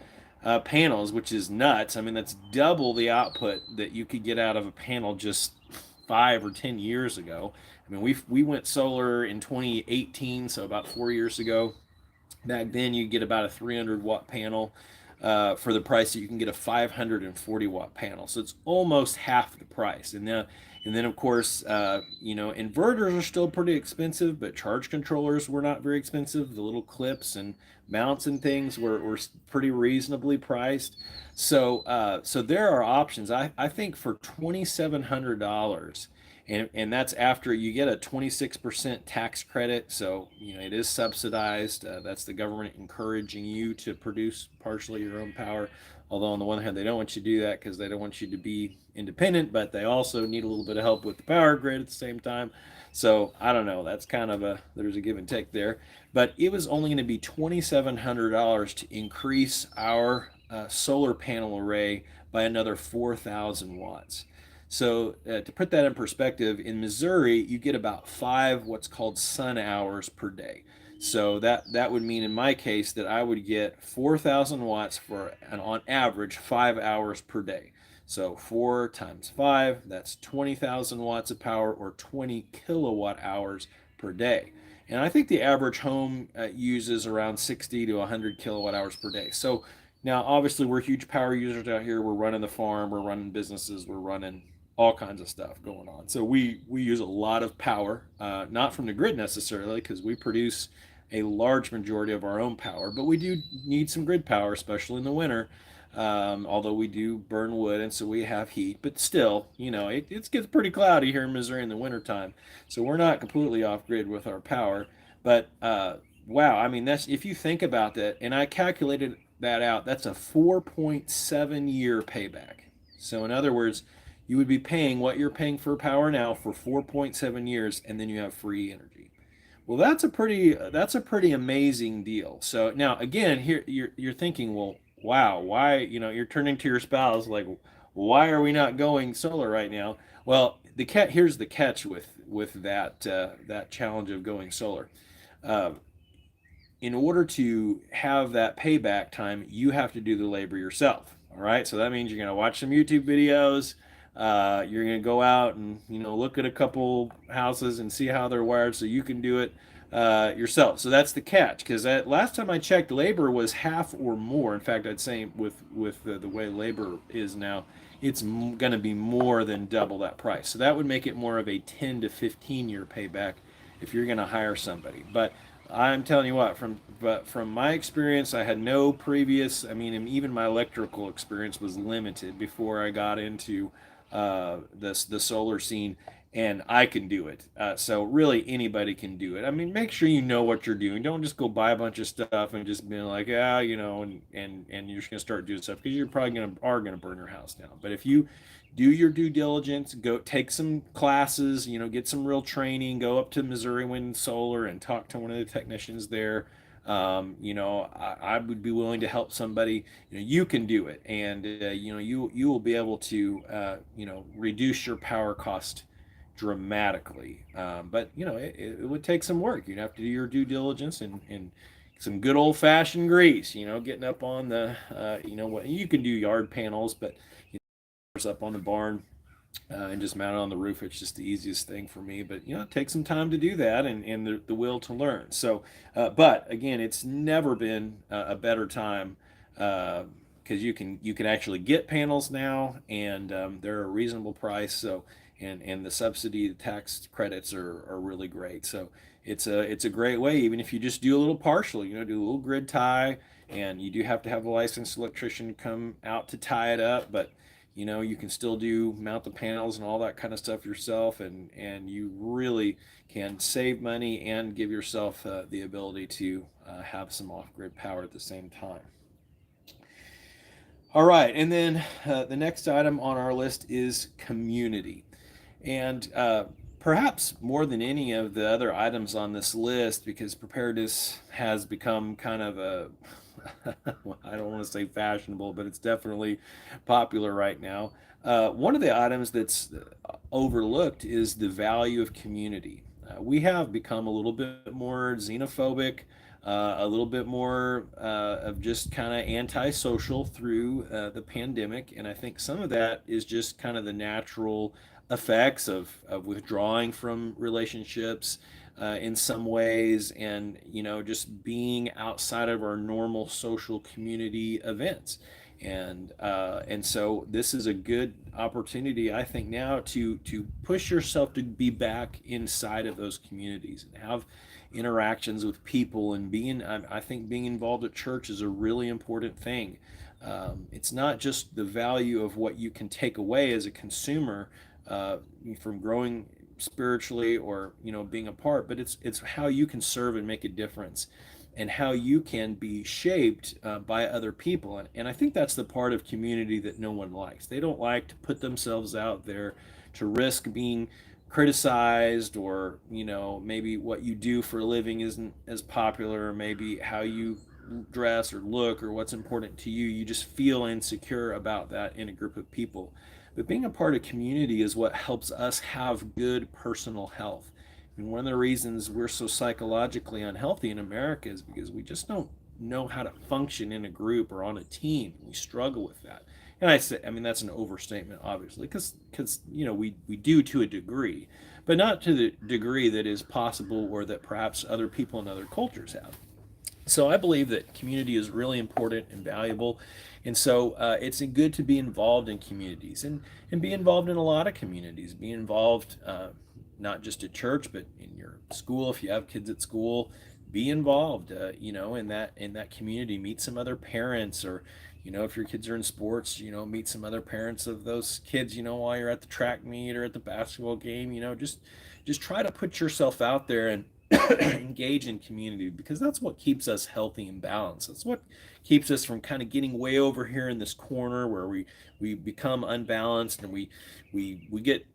panels, which is nuts. I mean, that's double the output that you could get out of a panel just 5 or 10 years ago. I mean, we went solar in 2018, so about 4 years ago. Back then, you get about a 300-watt panel for the price that you can get a 540-watt panel. So it's almost half the price. And then of course, inverters are still pretty expensive, but charge controllers were not very expensive. The little clips and mounts and things were pretty reasonably priced. So there are options. I think for $2,700. And that's after you get a 26% tax credit. So, it is subsidized. That's the government encouraging you to produce partially your own power. Although on the one hand, they don't want you to do that because they don't want you to be independent, but they also need a little bit of help with the power grid at the same time. So I don't know. That's kind of there's a give and take there. But it was only going to be $2,700 to increase our solar panel array by another 4,000 watts. So to put that in perspective, in Missouri, you get about 5 what's called sun hours per day. So that would mean in my case that I would get 4,000 watts for an on average 5 hours per day. So 4 times 5, that's 20,000 watts of power, or 20 kilowatt hours per day. And I think the average home uses around 60 to 100 kilowatt hours per day. So now obviously we're huge power users out here. We're running the farm, we're running businesses, we're running all kinds of stuff going on. So we use a lot of power, not from the grid necessarily, because we produce a large majority of our own power, but we do need some grid power, especially in the winter. Although we do burn wood, and so we have heat, but still, it gets pretty cloudy here in Missouri in the wintertime. So we're not completely off grid with our power. But wow, I mean, that's, if you think about that, and I calculated that out, that's a 4.7 year payback. So in other words, you would be paying what you're paying for power now for 4.7 years, and then you have free energy. Well, that's a pretty amazing deal. So now again, here you're thinking, well, wow, why, you're turning to your spouse like, why are we not going solar right now? Well, here's the catch with that challenge of going solar. Uh, in order to have that payback time, you have to do the labor yourself. All right. So that means you're going to watch some YouTube videos. You're going to go out and look at a couple houses and see how they're wired, so you can do it yourself. So that's the catch. Because last time I checked, labor was half or more. In fact, I'd say with the way labor is now, it's going to be more than double that price. So that would make it more of a 10 to 15 year payback if you're going to hire somebody. But I'm telling you what, from my experience, I had no previous. I mean, even my electrical experience was limited before I got into the solar scene, and I can do it. So really, anybody can do it. I mean, make sure you know what you're doing. Don't just go buy a bunch of stuff and just be like, yeah, and you're just gonna start doing stuff, because you're probably gonna burn your house down. But if you do your due diligence, go take some classes, get some real training, go up to Missouri Wind Solar and talk to one of the technicians there. I would be willing to help somebody. You can do it, and you will be able to reduce your power cost dramatically. But it would take some work. You'd have to do your due diligence and some good old fashioned grease. Getting up on the what you can do yard panels, but up on the barn and just mount it on the roof. It's just the easiest thing for me. But it takes some time to do that, and the will to learn. So, but again, it's never been a better time, because you can actually get panels now, and they're a reasonable price. So, and the subsidy, the tax credits are really great. So it's a great way, even if you just do a little partial. Do a little grid tie, and you do have to have a licensed electrician come out to tie it up, but you can still mount the panels and all that kind of stuff yourself, and you really can save money and give yourself the ability to have some off-grid power at the same time. All right, and then the next item on our list is community. And perhaps more than any of the other items on this list, because preparedness has become kind of a, I don't want to say fashionable, but it's definitely popular right now. One of the items that's overlooked is the value of community. We have become a little bit more xenophobic, a little bit more of just kind of antisocial through the pandemic. And I think some of that is just kind of the natural effects of withdrawing from relationships in some ways, and just being outside of our normal social community events. And so this is a good opportunity, I think, now to push yourself to be back inside of those communities and have interactions with people, and I think being involved at church is a really important thing. It's not just the value of what you can take away as a consumer uh, from growing spiritually, or being a part, but it's how you can serve and make a difference, and how you can be shaped by other people. And I think that's the part of community that no one likes. They don't like to put themselves out there to risk being criticized, or maybe what you do for a living isn't as popular, or maybe how you dress or look, or what's important to you. You just feel insecure about that in a group of people. But being a part of community is what helps us have good personal health. And one of the reasons we're so psychologically unhealthy in America is because we just don't know how to function in a group or on a team. We struggle with that. And I mean, that's an overstatement, obviously, because we do to a degree, but not to the degree that is possible, or that perhaps other people in other cultures have. So I believe that community is really important and valuable, and so it's good to be involved in communities, and be involved in a lot of communities. Be involved not just at church, but in your school. If you have kids at school, be involved. In that community. Meet some other parents, or if your kids are in sports, meet some other parents of those kids. While you're at the track meet or at the basketball game, just try to put yourself out there and engage in community, because that's what keeps us healthy and balanced. That's what keeps us from kind of getting way over here in this corner where we become unbalanced, and we get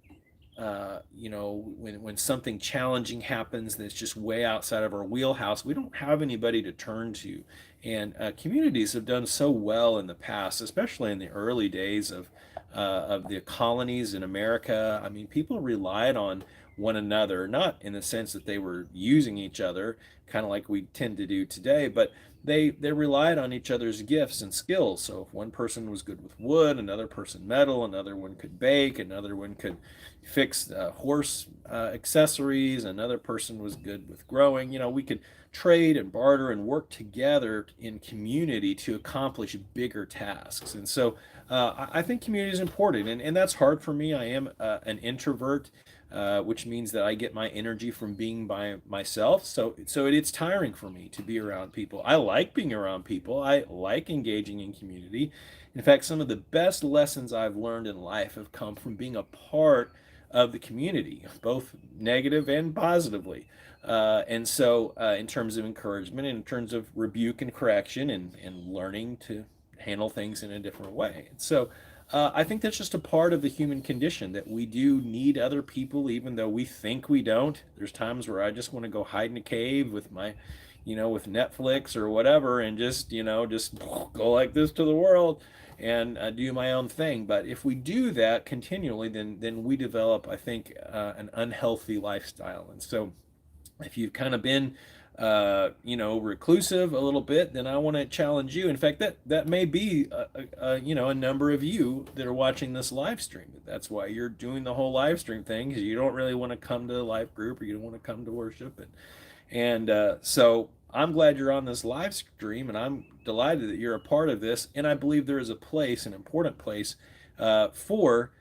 when something challenging happens that's just way outside of our wheelhouse, we don't have anybody to turn to. And communities have done so well in the past, especially in the early days of the colonies in America. I mean, people relied on one another, not in the sense that they were using each other, kind of like we tend to do today, but they relied on each other's gifts and skills. So if one person was good with wood, another person metal, another one could bake, another one could fix horse accessories, another person was good with growing. We could trade and barter and work together in community to accomplish bigger tasks. And so I think community is important, and that's hard for me. I am an introvert, which means that I get my energy from being by myself. So it's tiring for me to be around people. I like being around people. I like engaging in community. In fact, some of the best lessons I've learned in life have come from being a part of the community, both negative and positively. In terms of encouragement, in terms of rebuke and correction, and learning to handle things in a different way. I think that's just a part of the human condition, that we do need other people, even though we think we don't. There's times where I just want to go hide in a cave with with Netflix or whatever, and just go like this to the world and do my own thing. But if we do that continually, then we develop, I think, an unhealthy lifestyle. And so, if you've kind of been reclusive a little bit, then I want to challenge you. In fact, that may be a number of you that are watching this live stream. That's why you're doing the whole live stream thing, because you don't really want to come to the live group, or you don't want to come to worship. So I'm glad you're on this live stream, and I'm delighted that you're a part of this. And I believe there is a place, an important place, for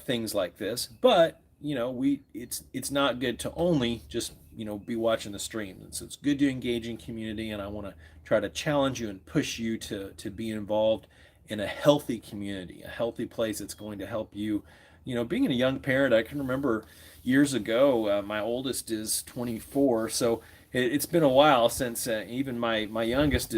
things like this. But it's not good to only just be watching the stream. And so it's good to engage in community, and I want to try to challenge you and push you to be involved in a healthy community, a healthy place that's going to help you. Being a young parent, I can remember years ago, my oldest is 24, so it's been a while since even my youngest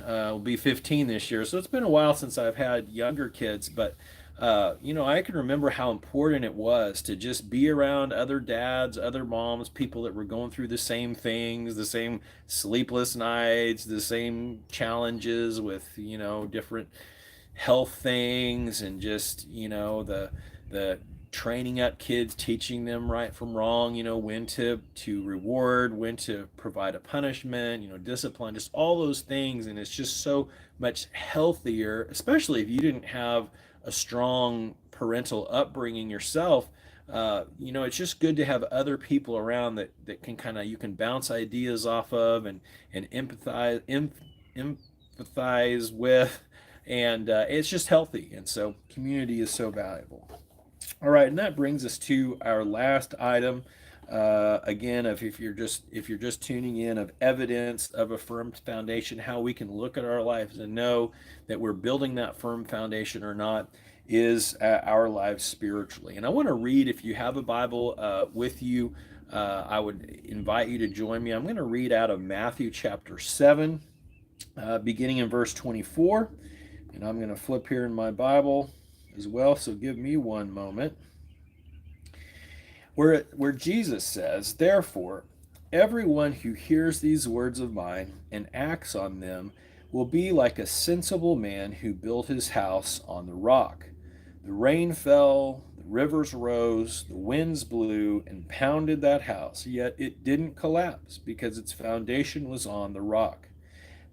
will be 15 this year. So it's been a while since I've had younger kids, but I can remember how important it was to just be around other dads, other moms, people that were going through the same things, the same sleepless nights, the same challenges with, different health things, and just, the training up kids, teaching them right from wrong, when to reward, when to provide a punishment, discipline, just all those things. And it's just so much healthier, especially if you didn't have a strong parental upbringing yourself. It's just good to have other people around that can you can bounce ideas off of, and empathize with, and it's just healthy. And so community is so valuable. All right, and that brings us to our last item. Again, if you're just tuning in, of evidence of a firm foundation, how we can look at our lives and know that we're building that firm foundation or not, is our lives spiritually. And I want to read, if you have a Bible with you, I would invite you to join me. I'm going to read out of Matthew chapter 7, beginning in verse 24, and I'm going to flip here in my Bible as well, so give me one moment. Where Jesus says, "Therefore, everyone who hears these words of mine and acts on them will be like a sensible man who built his house on the rock. The rain fell, the rivers rose, the winds blew and pounded that house, yet it didn't collapse, because its foundation was on the rock.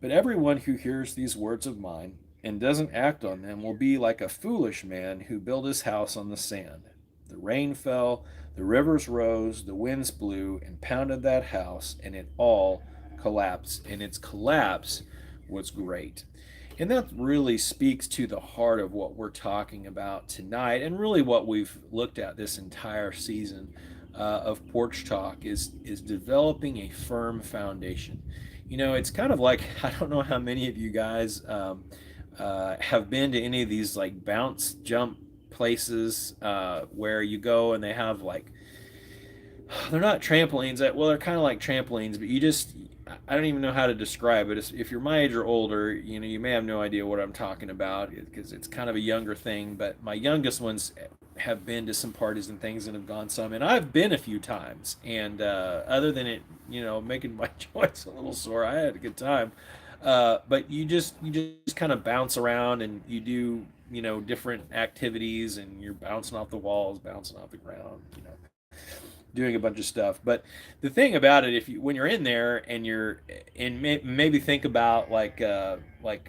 But everyone who hears these words of mine and doesn't act on them will be like a foolish man who built his house on the sand. The rain fell, the rivers rose, the winds blew and pounded that house, and it all collapsed. And its collapse was great." And that really speaks to the heart of what we're talking about tonight, and really what we've looked at this entire season of Porch Talk is developing a firm foundation. It's kind of like, I don't know how many of you guys have been to any of these like bounce jump places where you go and they have they're not trampolines. Well, they're kind of like trampolines, but I don't even know how to describe it. If you're my age or older, you may have no idea what I'm talking about, because it's kind of a younger thing. But my youngest ones have been to some parties and things and have gone some, and I've been a few times. And other than it, making my joints a little sore, I had a good time. But you just kind of bounce around and you do different activities, and you're bouncing off the walls, bouncing off the ground, doing a bunch of stuff. But the thing about it, if you when you're in there and you're and maybe think about like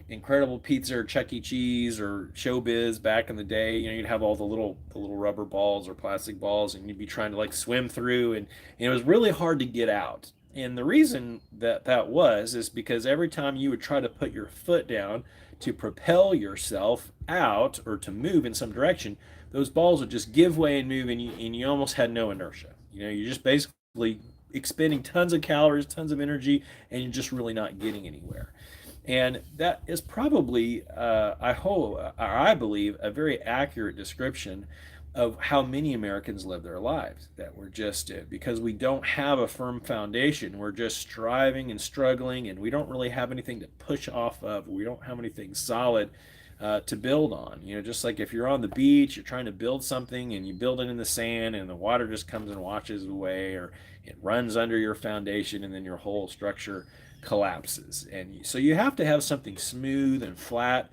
Incredible Pizza or Chuck E. Cheese or Showbiz back in the day, you'd have all the little rubber balls or plastic balls, and you'd be trying to like swim through, and it was really hard to get out. And the reason that was is because every time you would try to put your foot down to propel yourself out or to move in some direction, those balls would just give way and move, and you almost had no inertia. You're just basically expending tons of calories, tons of energy, and you're just really not getting anywhere. And that is probably, I hope, or I believe, a very accurate description of how many Americans live their lives. That we're just, because we don't have a firm foundation, we're just striving and struggling, and we don't really have anything to push off of. We don't have anything solid to build on. Just like if you're on the beach, you're trying to build something and you build it in the sand, and the water just comes and washes it away, or it runs under your foundation, and then your whole structure collapses. And so you have to have something smooth and flat.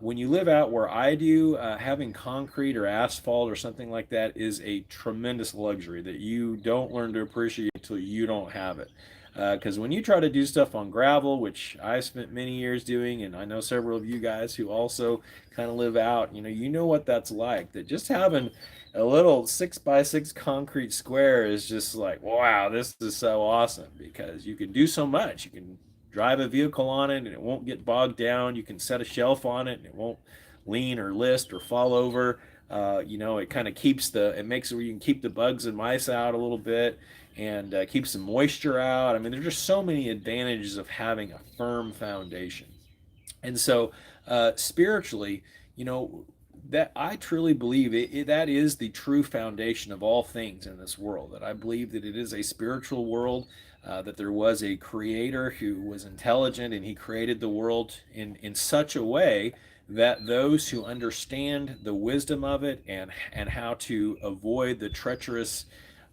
When you live out where I do, having concrete or asphalt or something like that is a tremendous luxury that you don't learn to appreciate until you don't have it. Because when you try to do stuff on gravel, which I spent many years doing, and I know several of you guys who also kind of live out, you know what that's like. That just having a little 6x6 concrete square is just like, wow, this is so awesome, because you can do so much. You can drive a vehicle on it and it won't get bogged down. You can set a shelf on it and it won't lean or list or fall over. It kind of it makes it where you can keep the bugs and mice out a little bit, and keeps the moisture out. I mean, there's just so many advantages of having a firm foundation. And so, spiritually, you know, that I truly believe that is the true foundation of all things in this world. That I believe that it is a spiritual world, that there was a creator who was intelligent, and he created the world in such a way that those who understand the wisdom of it, and how to avoid the treacherous,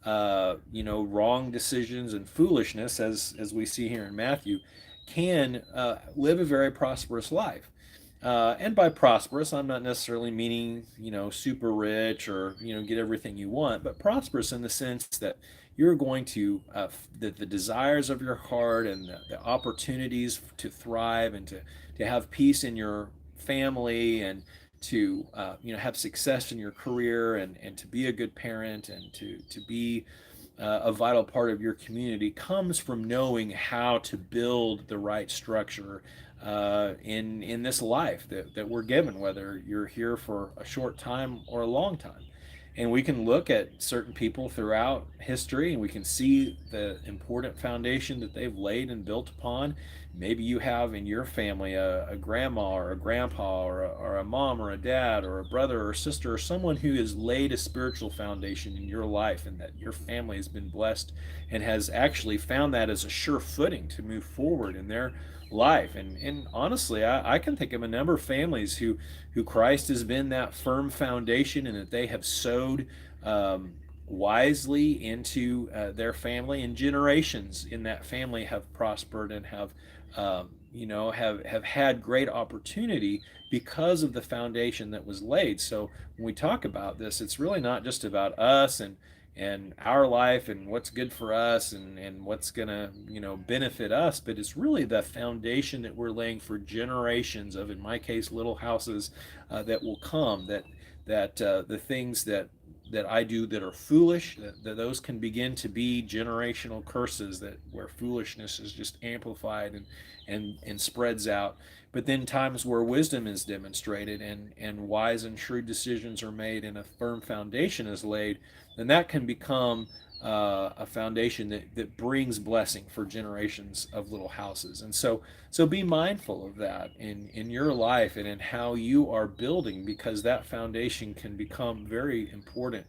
wrong decisions and foolishness, as we see here in Matthew, can live a very prosperous life. And by prosperous, I'm not necessarily meaning, super rich, or, get everything you want, but prosperous in the sense that you're going to, the desires of your heart, and the opportunities to thrive, and to have peace in your family, and to, have success in your career, and to be a good parent, and to be a vital part of your community, comes from knowing how to build the right structure in this life that we're given, whether you're here for a short time or a long time. And we can look at certain people throughout history, and we can see the important foundation that they've laid and built upon. Maybe you have in your family a grandma or a grandpa, or a mom or a dad or a brother or sister, or someone who has laid a spiritual foundation in your life, and that your family has been blessed and has actually found that as a sure footing to move forward in their life. And honestly, I can think of a number of families who Christ has been that firm foundation, and that they have sowed wisely into their family, and generations in that family have prospered, and have had great opportunity because of the foundation that was laid. So when we talk about this, it's really not just about us and our life and what's good for us, and what's gonna benefit us, but it's really the foundation that we're laying for generations of, in my case, little houses that will come, that the things that I do that are foolish, that those can begin to be generational curses, that where foolishness is just amplified and spreads out. But then times where wisdom is demonstrated, and wise and shrewd decisions are made, and a firm foundation is laid, then that can become a foundation that brings blessing for generations of little houses. And so be mindful of that in your life and in how you are building, because that foundation can become very important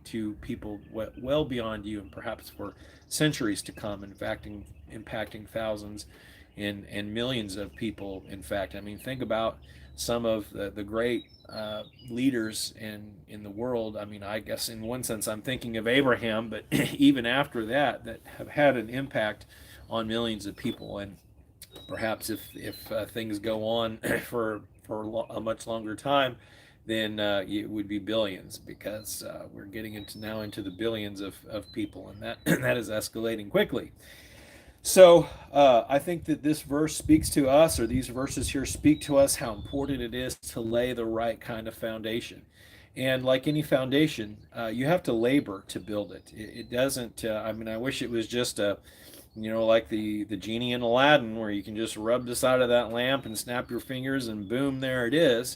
to people well beyond you, and perhaps for centuries to come, in fact, impacting thousands and millions of people. In fact, I mean, think about some of the great leaders in the world. I mean, I guess in one sense I'm thinking of Abraham, but even after that, that have had an impact on millions of people. And perhaps if things go on for a much longer time, then it would be billions, because we're getting into now into the billions of people, and that that is escalating quickly. So I think that this verse speaks to us, or these verses here speak to us, how important it is to lay the right kind of foundation. And like any foundation, you have to labor to build it. It doesn't. I mean, I wish it was just a, like the genie in Aladdin, where you can just rub the side of that lamp and snap your fingers, and boom, there it is.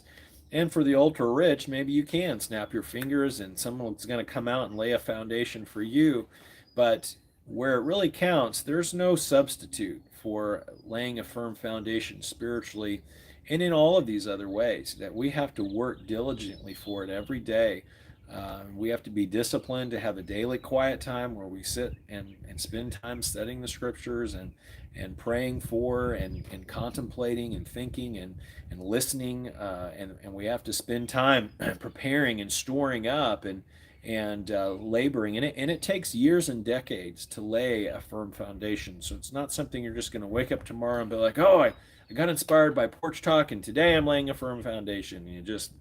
And for the ultra rich, maybe you can snap your fingers and someone's going to come out and lay a foundation for you. But where it really counts, there's no substitute for laying a firm foundation spiritually and in all of these other ways, that we have to work diligently for it every day. We have to be disciplined to have a daily quiet time where we sit and spend time studying the scriptures and praying for and contemplating and thinking and listening. And we have to spend time preparing and storing up and laboring. And it takes years and decades to lay a firm foundation. So it's not something you're just going to wake up tomorrow and be like, oh, I got inspired by Porch Talk, and today I'm laying a firm foundation. And you just,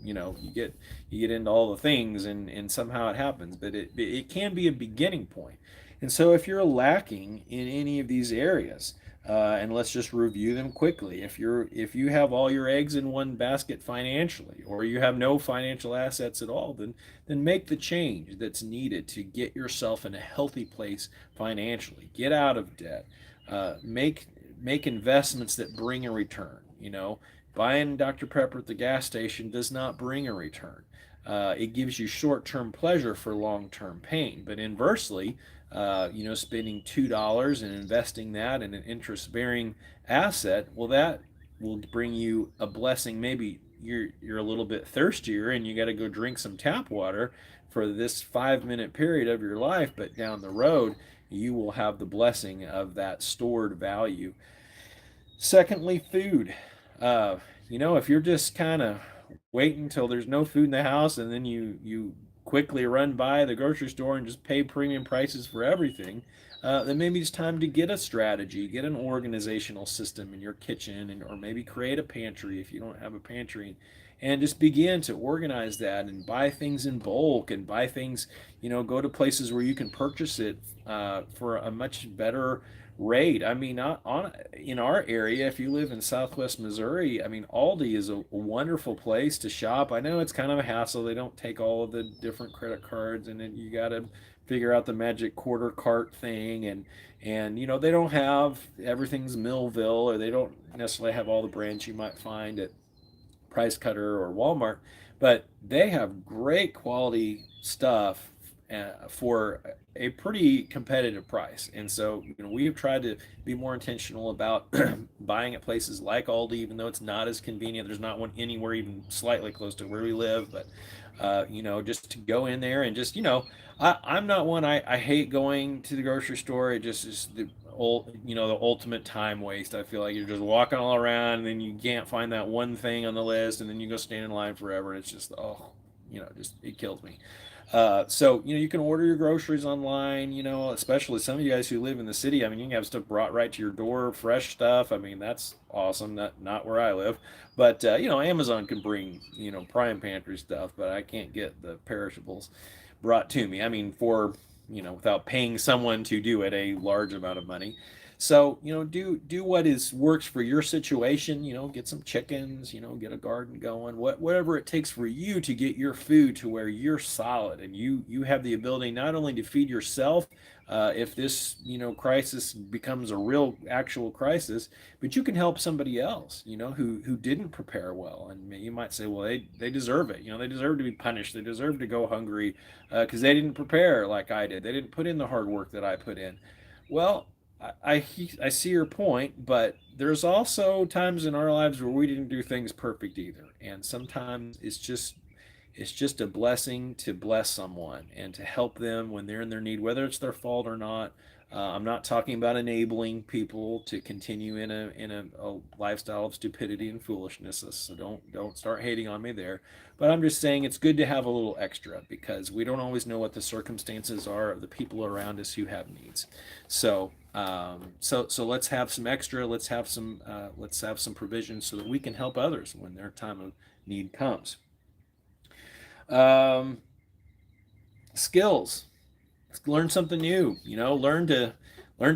you get into all the things, and somehow it happens. But it can be a beginning point. And so if you're lacking in any of these areas, and let's just review them quickly. If you have all your eggs in one basket financially, or you have no financial assets at all, then make the change that's needed to get yourself in a healthy place financially. Get out of debt. Make investments that bring a return. Buying Dr. Pepper at the gas station does not bring a return. It gives you short-term pleasure for long-term pain. But inversely, spending $2 and investing that in an interest-bearing asset, well, that will bring you a blessing. Maybe you're a little bit thirstier and you got to go drink some tap water for this 5-minute period of your life, but down the road, you will have the blessing of that stored value. Secondly, food. If you're just kind of waiting until there's no food in the house, and then you quickly run by the grocery store and just pay premium prices for everything, then maybe it's time to get a strategy, get an organizational system in your kitchen, or maybe create a pantry if you don't have a pantry, and just begin to organize that and buy things in bulk and buy things, go to places where you can purchase it for a much better rate. I mean, in our area, if you live in Southwest Missouri, I mean, Aldi is a wonderful place to shop. I know it's kind of a hassle. They don't take all of the different credit cards, and then you got to figure out the magic quarter cart thing, and they don't have everything's Millville, or they don't necessarily have all the brands you might find at Price Cutter or Walmart, but they have great quality stuff for a pretty competitive price. And so, we've tried to be more intentional about buying at places like Aldi, even though it's not as convenient. There's not one anywhere even slightly close to where we live, but just to go in there and just, I'm not one. I hate going to the grocery store. It just is the ultimate time waste. I feel like you're just walking all around, and then you can't find that one thing on the list, and then you go stand in line forever, and it's just, just it kills me. So you can order your groceries online. Especially some of you guys who live in the city. I mean, you can have stuff brought right to your door, fresh stuff. I mean, that's awesome. Not where I live, but Amazon can bring prime pantry stuff, but I can't get the perishables brought to me. I mean, for without paying someone to do it a large amount of money. So do what works for your situation. Get some chickens. Get a garden going. Whatever it takes for you to get your food to where you're solid, and you have the ability not only to feed yourself, if this crisis becomes a real actual crisis, but you can help somebody else who didn't prepare well. And you might say, well, they deserve it. They deserve to be punished. They deserve to go hungry because they didn't prepare like I did. They didn't put in the hard work that I put in. Well, I see your point, but there's also times in our lives where we didn't do things perfect either, and sometimes it's just a blessing to bless someone and to help them when they're in their need, whether it's their fault or not. I'm not talking about enabling people to continue in a lifestyle of stupidity and foolishness. So don't start hating on me there. But I'm just saying it's good to have a little extra because we don't always know what the circumstances are of the people around us who have needs. So let's have some extra. Let's have some provision so that we can help others when their time of need comes. Um, Skills. Learn something new. Learn to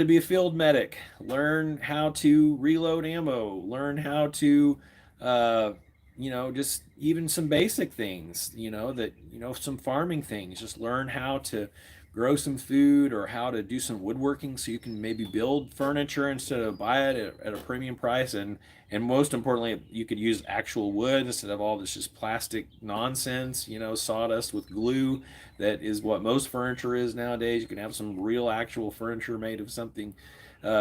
be a field medic. Learn how to reload ammo. Learn how to uh, just even some basic things, some farming things. Just learn how to grow some food or how to do some woodworking so you can maybe build furniture instead of buy it at a premium price. And most importantly, you could use actual wood instead of all this just plastic nonsense, sawdust with glue. That is what most furniture is nowadays. You can have some real actual furniture made of something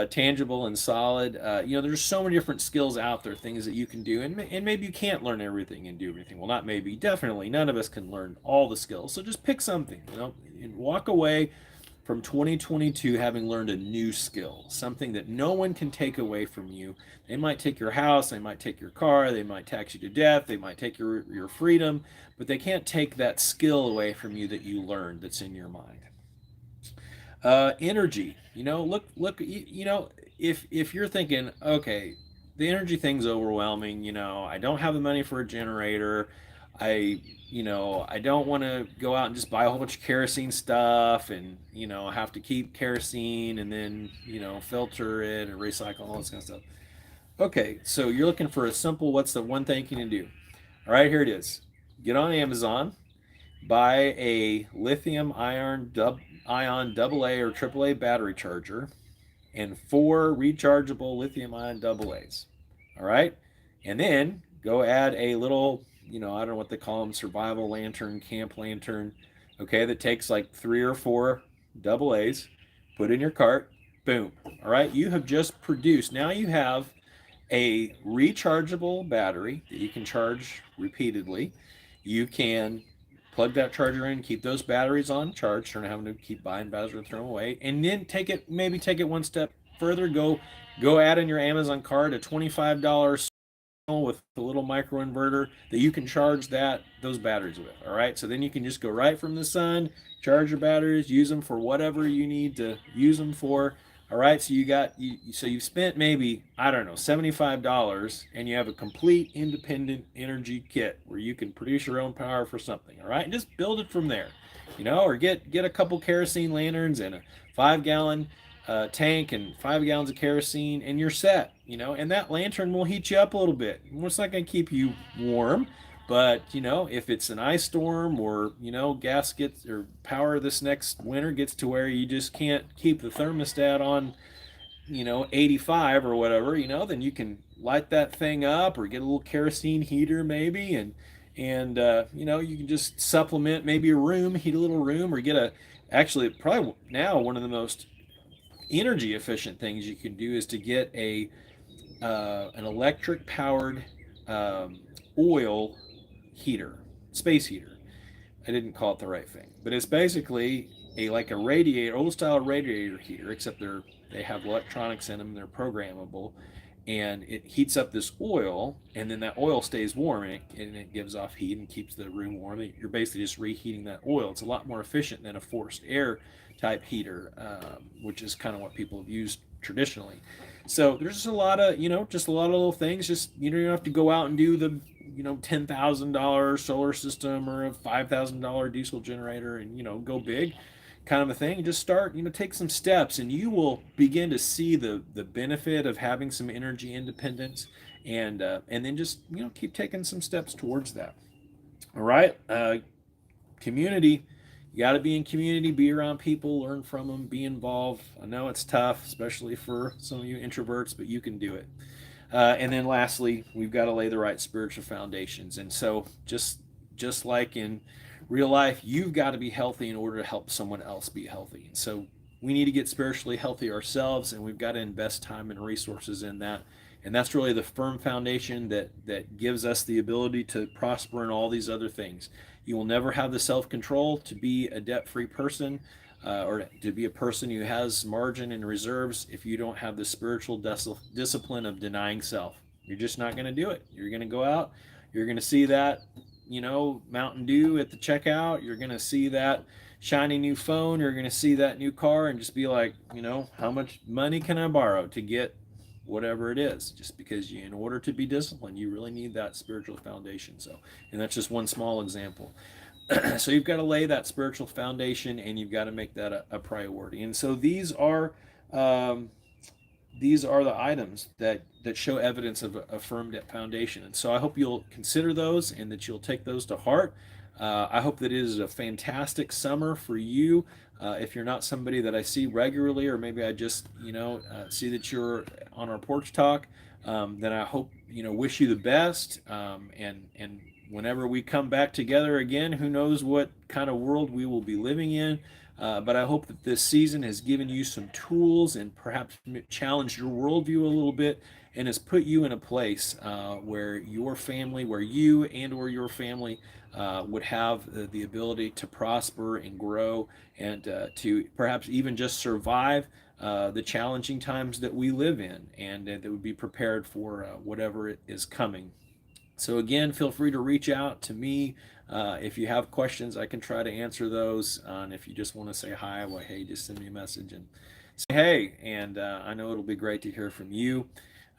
tangible and solid. There's so many different skills out there, things that you can do, and maybe you can't learn everything and do everything. Well, not maybe, definitely, none of us can learn all the skills. So just pick something, and walk away from 2022 having learned a new skill, something that no one can take away from you. They might take your house, they might take your car, they might tax you to death, they might take your freedom, but they can't take that skill away from you that you learned that's in your mind. Energy. Look. If you're thinking, okay, the energy thing's overwhelming. I don't have the money for a generator. I don't want to go out and just buy a whole bunch of kerosene stuff, and have to keep kerosene and then filter it and recycle all this kind of stuff. Okay, so you're looking for a simple. What's the one thing you can do? All right, here it is. Get on Amazon, buy a lithium ion AA or AAA battery charger and 4 rechargeable lithium ion AA's. All right. And then go add a little, I don't know what they call them, survival lantern, camp lantern, okay, that takes like 3 or 4 AA's, put in your cart, boom. All right. You have just produced, now you have a rechargeable battery that you can charge repeatedly. You can plug that charger in, keep those batteries on charge, so you're not having to keep buying batteries or throw them away, and then take it one step further. Go add in your Amazon cart a $25 with a little micro inverter that you can charge those batteries with. All right, so then you can just go right from the sun, charge your batteries, use them for whatever you need to use them for. All right, so you've spent maybe, I don't know, $75, and you have a complete independent energy kit where you can produce your own power for something. All right, and just build it from there, or get a couple kerosene lanterns and a 5-gallon tank and 5 gallons of kerosene, and you're set. And that lantern will heat you up a little bit. It's not going to keep you warm, but if it's an ice storm or gas gets or power this next winter gets to where you just can't keep the thermostat on 85 or whatever, then you can light that thing up or get a little kerosene heater maybe, and you can just supplement maybe a room, heat a little room, or actually probably now one of the most energy efficient things you can do is to get an electric powered oil heater, space heater. I didn't call it the right thing, but it's basically like a radiator, old style radiator heater, except they have electronics in them. They're programmable, and it heats up this oil, and then that oil stays warm, and it gives off heat and keeps the room warm. You're basically just reheating that oil. It's a lot more efficient than a forced air type heater, which is kind of what people have used traditionally. So there's just a lot of little things. Just you don't have to go out and do the $10,000 solar system or a $5,000 diesel generator and go big kind of a thing. Just start, take some steps, and you will begin to see the benefit of having some energy independence, and then just keep taking some steps towards that. All right, community. You got to be in community, be around people, learn from them, be involved. I know it's tough, especially for some of you introverts, but you can do it. And then lastly, we've got to lay the right spiritual foundations. And so just like in real life, you've got to be healthy in order to help someone else be healthy. So we need to get spiritually healthy ourselves, and we've got to invest time and resources in that. And that's really the firm foundation that gives us the ability to prosper in all these other things. You will never have the self-control to be a debt-free person. or to be a person who has margin and reserves if you don't have the spiritual discipline of denying self. You're just not going to do it. You're going to go out, you're going to see that, Mountain Dew at the checkout, you're going to see that shiny new phone, you're going to see that new car, and just be like, how much money can I borrow to get whatever it is? Just because in order to be disciplined, you really need that spiritual foundation. So, and that's just one small example. So you've got to lay that spiritual foundation, and you've got to make that a priority. And so um, these are the items that show evidence of a firm foundation. And so I hope you'll consider those and that you'll take those to heart. I hope that it is a fantastic summer for you. If you're not somebody that I see regularly, or maybe I just see that you're on our porch talk, then I hope wish you the best. And whenever we come back together again, who knows what kind of world we will be living in. But I hope that this season has given you some tools and perhaps challenged your worldview a little bit, and has put you in a place where your family, where you and or your family would have the ability to prosper and grow, and to perhaps even just survive the challenging times that we live in, and that would be prepared for whatever it is coming. So again, feel free to reach out to me. If you have questions, I can try to answer those. And if you just want to say hi, well, hey, just send me a message and say hey. And I know it'll be great to hear from you.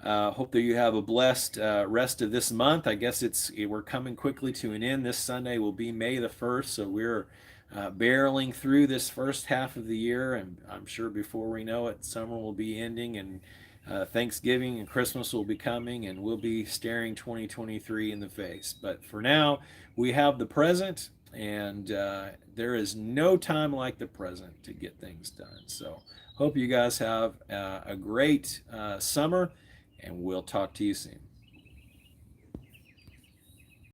Hope that you have a blessed rest of this month. I guess we're coming quickly to an end. This Sunday will be May the 1st, so we're barreling through this first half of the year, and I'm sure before we know it, summer will be ending, and Thanksgiving and Christmas will be coming, and we'll be staring 2023 in the face. But for now, we have the present, and there is no time like the present to get things done. So, hope you guys have a great summer, and we'll talk to you soon.